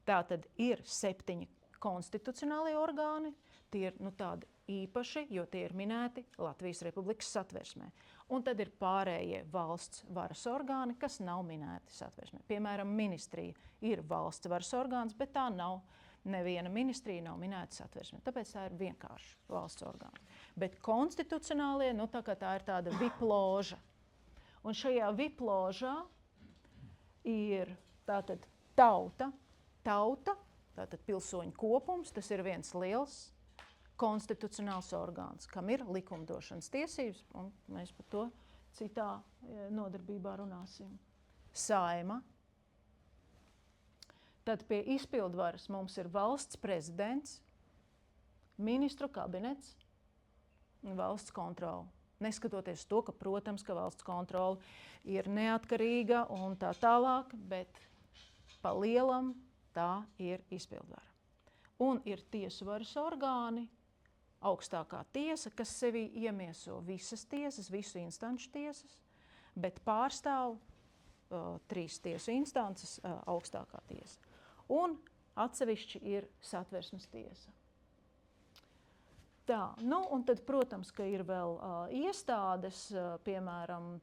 Tātad ir 7 konstitucionālie orgāni, tie ir tādi īpaši, jo tie ir minēti Latvijas Republikas satversmē. Un tad ir pārējie valsts varas orgāni, kas nav minēti satversmē. Piemēram, ministrija ir valsts varas orgāns, bet tā nav, neviena ministrija nav minēta satversmē. Tāpēc tā ir vienkārši valsts orgāns. Bet konstitucionālie, tā kā tā ir tāda viploža. Un šajā vipložā ir tātad tauta, tātad pilsoņu kopums, tas ir viens liels konstitucionāls orgāns, kam ir likumdošanas tiesības, un mēs par to citā nodarbībā runāsim. Saima. Tad pie izpildvaras mums ir valsts prezidents, ministru kabinets un valsts kontrole. Neskatoties to, ka, protams, ka valsts kontrole ir neatkarīga un tā tālāk, bet pa lielam tā ir izpildvara. Un ir tiesvaras orgāni, augstākā tiesa, kas sevī iemieso visas tiesas, visu instanču tiesas, bet pārstāv 3 tiesu instances augstākā tiesa. Un atsevišķi ir satversmes tiesa. Tā, un tad, protams, ka ir vēl iestādes, piemēram,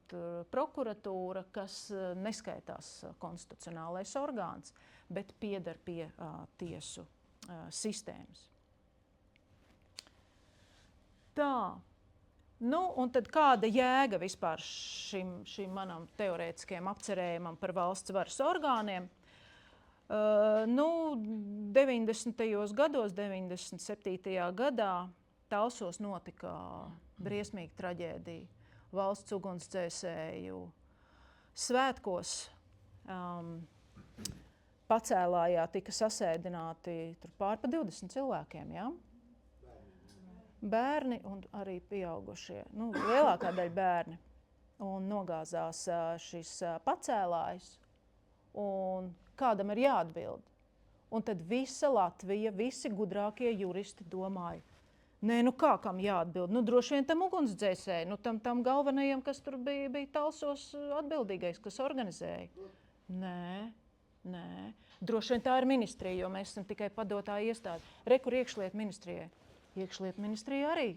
prokuratūra, kas neskaitās konstitucionālais orgāns, bet pieder pie tiesu sistēmas. Tā, un tad kāda jēga vispār šim manam teorētiskajam apcerējumam par valsts varas orgāniem? 90. gados, 97. gadā Talsos notika briesmīga traģēdija. Valsts ugunsdzēsēju svētkos Pacēlājā tika sasēdināti pār pa 20 cilvēkiem, ja? Bērni un arī pieaugušie, lielākā daļa bērni. Un nogāzās šis Pacēlājs, un kādam ir jāatbild. Un tad visa Latvija, visi gudrākie juristi domāja, kam jāatbild? Droši vien tam ugunsdzēsēji, tam galvenajam, kas tur bija Talsos atbildīgais, kas organizēja. Nē. Droši vien tā ir ministrija, jo mēs esam tikai padotā iestāde. Kur iekšlietu ministrijai? Iekšlietu ministrija arī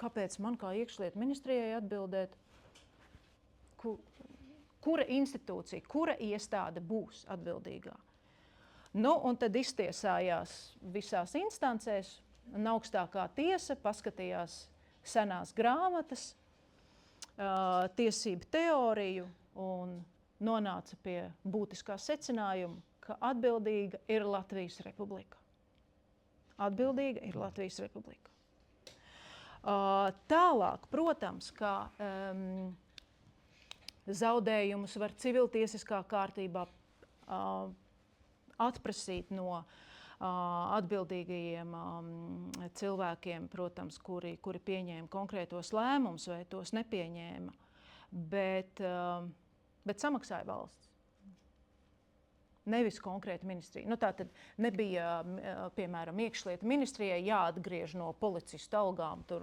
kāpēc man kā iekšlietu ministrijai atbildēt, kura institūcija, kura iestāde būs atbildīgā. Nu, un tad iztiesājās visās instancēs, un augstākā tiesa paskatījās senās grāmatas, tiesību teoriju un nonāca pie būtiskā secinājuma, ka atbildīga ir Latvijas Republika. Atbildīga ir Latvijas Republika. Tālāk, protams, kā zaudējumus var civiltiesiskā kārtībā atprasīt no atbildīgajiem cilvēkiem, protams, kuri pieņēma konkrētos lēmumus vai tos nepieņēma, bet samaksāja valsts. Nevis konkrēta ministrija. Nu, tā tad nebija, piemēram, iekšlietu ministrijai jāatgriež no policistu algām tur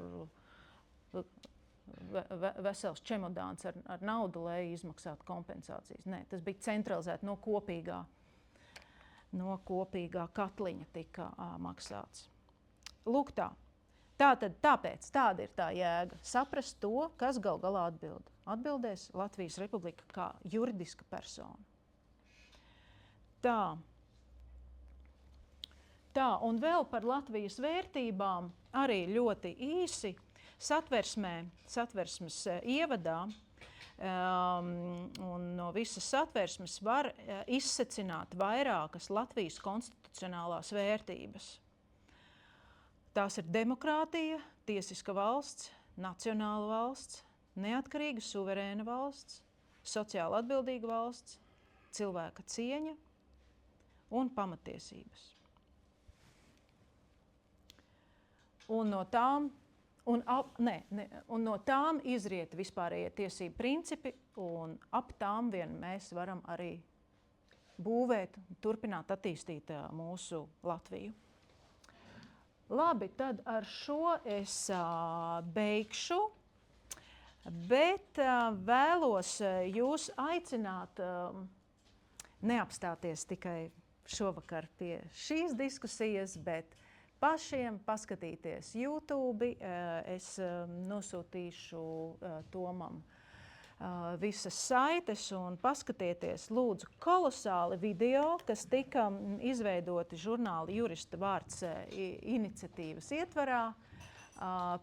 vesels čemodāns ar naudu, lai izmaksātu kompensācijas. Nē, tas bija centralizēti no kopīgā katliņa tika maksāts. Lūk tā. Tāpēc tāda ir tā jēga. Saprast to, kas gal galā atbild. Atbildēs Latvijas Republika kā juridiska persona. Tā, un vēl par Latvijas vērtībām arī ļoti īsi satversmes ievadā un no visas satversmes var izsecināt vairākas Latvijas konstitucionālās vērtības. Tās ir demokrātija, tiesiska valsts, nacionāla valsts, neatkarīga suverēna valsts, sociāli atbildīga valsts, cilvēka cieņa un pamatiesības. Un no tām izriet vispārējie tiesību principi, un ap tām vien mēs varam arī būvēt, turpināt attīstīt mūsu Latviju. Labi, tad ar šo es beigšu, bet vēlos jūs aicināt neapstāties tikai šovakar pie šīs diskusijas, bet pašiem paskatīties YouTube. Es nosūtīšu Tomam visas saites un paskatieties lūdzu kolosāli video, kas tika izveidoti žurnāla Jurista vārds iniciatīvas ietvarā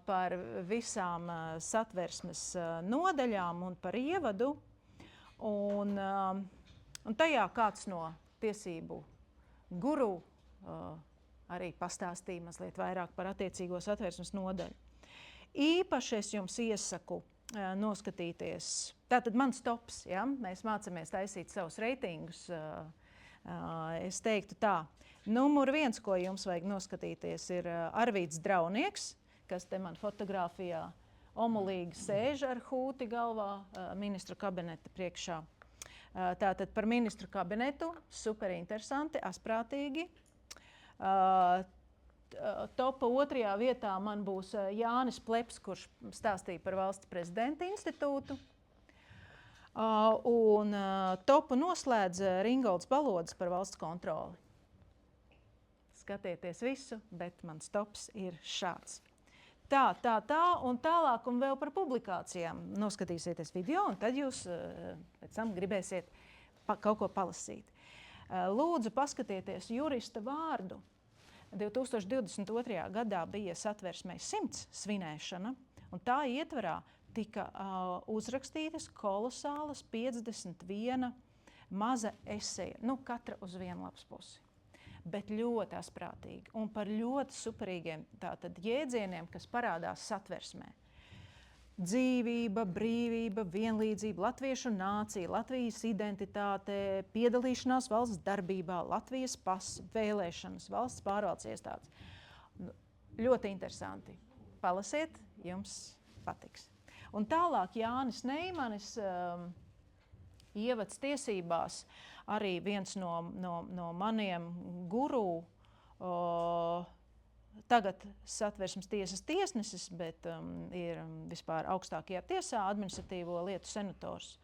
par visām satversmes nodaļām un par ievadu. Un tajā kāds no tiesību guru arī pastāstīja mazliet vairāk par attiecīgo satversmes nodaļu. Īpaši es jums iesaku noskatīties, tātad mans tops, ja? Mēs mācāmies taisīt savus reitingus. Es teiktu tā, numur 1, ko jums vajag noskatīties, ir Arvīds Draunieks, kas te man fotografijā omulīgi sēž ar hūti galvā ministru kabineta priekšā. Tātad par ministru kabinetu, super interesanti, asprātīgi. Topa 2. vietā man būs Jānis Pleps, kurš stāstīja par Valsts prezidenta institūtu. Un topu noslēdz Ringolds Balodis par valsts kontroli. Skatieties visu, bet mans tops ir šāds. Tā, un tālāk un vēl par publikācijām. Noskatīsieties video, un tad jūs pēc tam gribēsiet kaut ko palasīt. Lūdzu, paskatieties Jurista vārdu. 2022. gadā bija satversmei 100 svinēšana, un tā ietvarā tika uzrakstītas kolosālas 51 maza eseja, katra uz vienu lapas pusi. Bet ļoti asprātīgi un par ļoti superīgiem tātad jēdzieniem, kas parādās satversmē. Dzīvība, brīvība, vienlīdzība, latviešu nācija, Latvijas identitāte, piedalīšanās valsts darbībā, Latvijas pass, vēlēšanas, valsts pārvaldes iestādes. Ļoti interesanti. Palasiet, jums patiks. Un tālāk Jānis Neimanis, ievads tiesībās, arī viens no maniem guru, tagad satversmes tiesas tiesnesis, bet ir vispār augstākajā tiesā administratīvo lietu senators.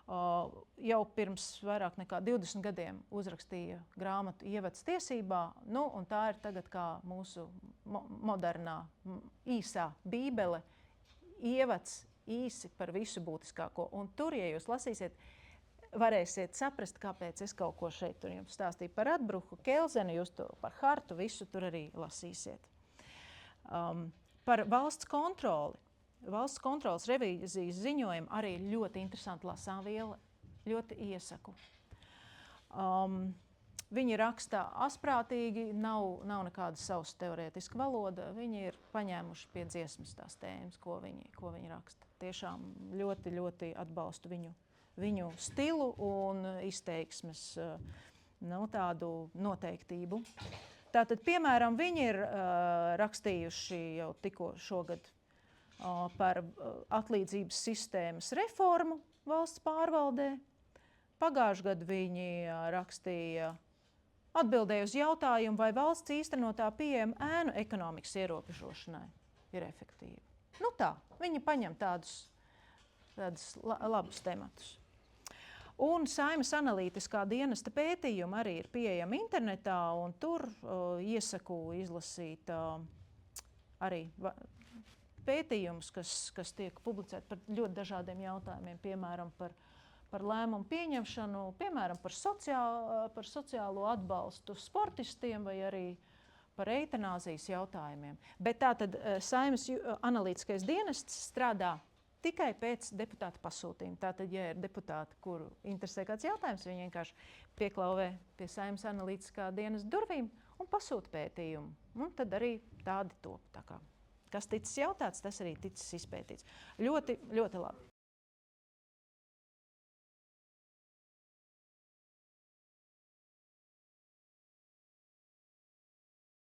Jau pirms vairāk nekā 20 gadiem uzrakstīja grāmatu Ievads tiesībā, un tā ir tagad kā mūsu modernā īsā bībele, ievads īsi par visu būtiskāko. Un tur, ja jūs lasīsiet, varēsiet saprast, kāpēc es kaut ko šeit tur jums stāstīju par Atbruchu, Kelzeni, jūs to par Hartu, visu tur arī lasīsiet. Par valsts kontroli. Valsts kontrolas revīzijas ziņojumu arī ļoti interesanti lasām viela, ļoti iesaku. Viņi rakstā asprātīgi, nav nekāda savas teorētiska valoda, viņi ir paņēmuši pie dziesmas tās tēmas, ko viņi raksta. Tiešām ļoti, ļoti atbalstu viņu stilu un izteiksmes tādu noteiktību. Tātad, piemēram, viņi ir rakstījuši jau tikko šogad par atlīdzības sistēmas reformu valsts pārvaldē. Pagājušajā gadā viņi rakstīja, atbildēja uz jautājumu, vai valsts īstenotā pieejama ēnu ekonomikas ierobežošanai ir efektīva. Tā, viņi paņem tādus labus tematus. Un Saeimas analītiskā dienesta pētījumi arī ir pieejami internetā, un tur iesaku izlasīt arī pētījumus, kas tiek publicēti par ļoti dažādiem jautājumiem, piemēram, par lēmumu pieņemšanu, piemēram, par sociālo atbalstu sportistiem vai arī par eitanāzijas jautājumiem. Bet tātad Saeimas analītiskais dienests strādā tikai pēc deputāta pasūtījuma. Tātad, ja ir deputāti, kuru interesē kāds jautājums, viņi vienkārši pieklauvē pie Saeimas analītiskā dienesta durvīm un pasūta pētījumu. Un tad arī tādi top. Kas ticis jautāts, tas arī ticis izpētīts. Ļoti, ļoti labi.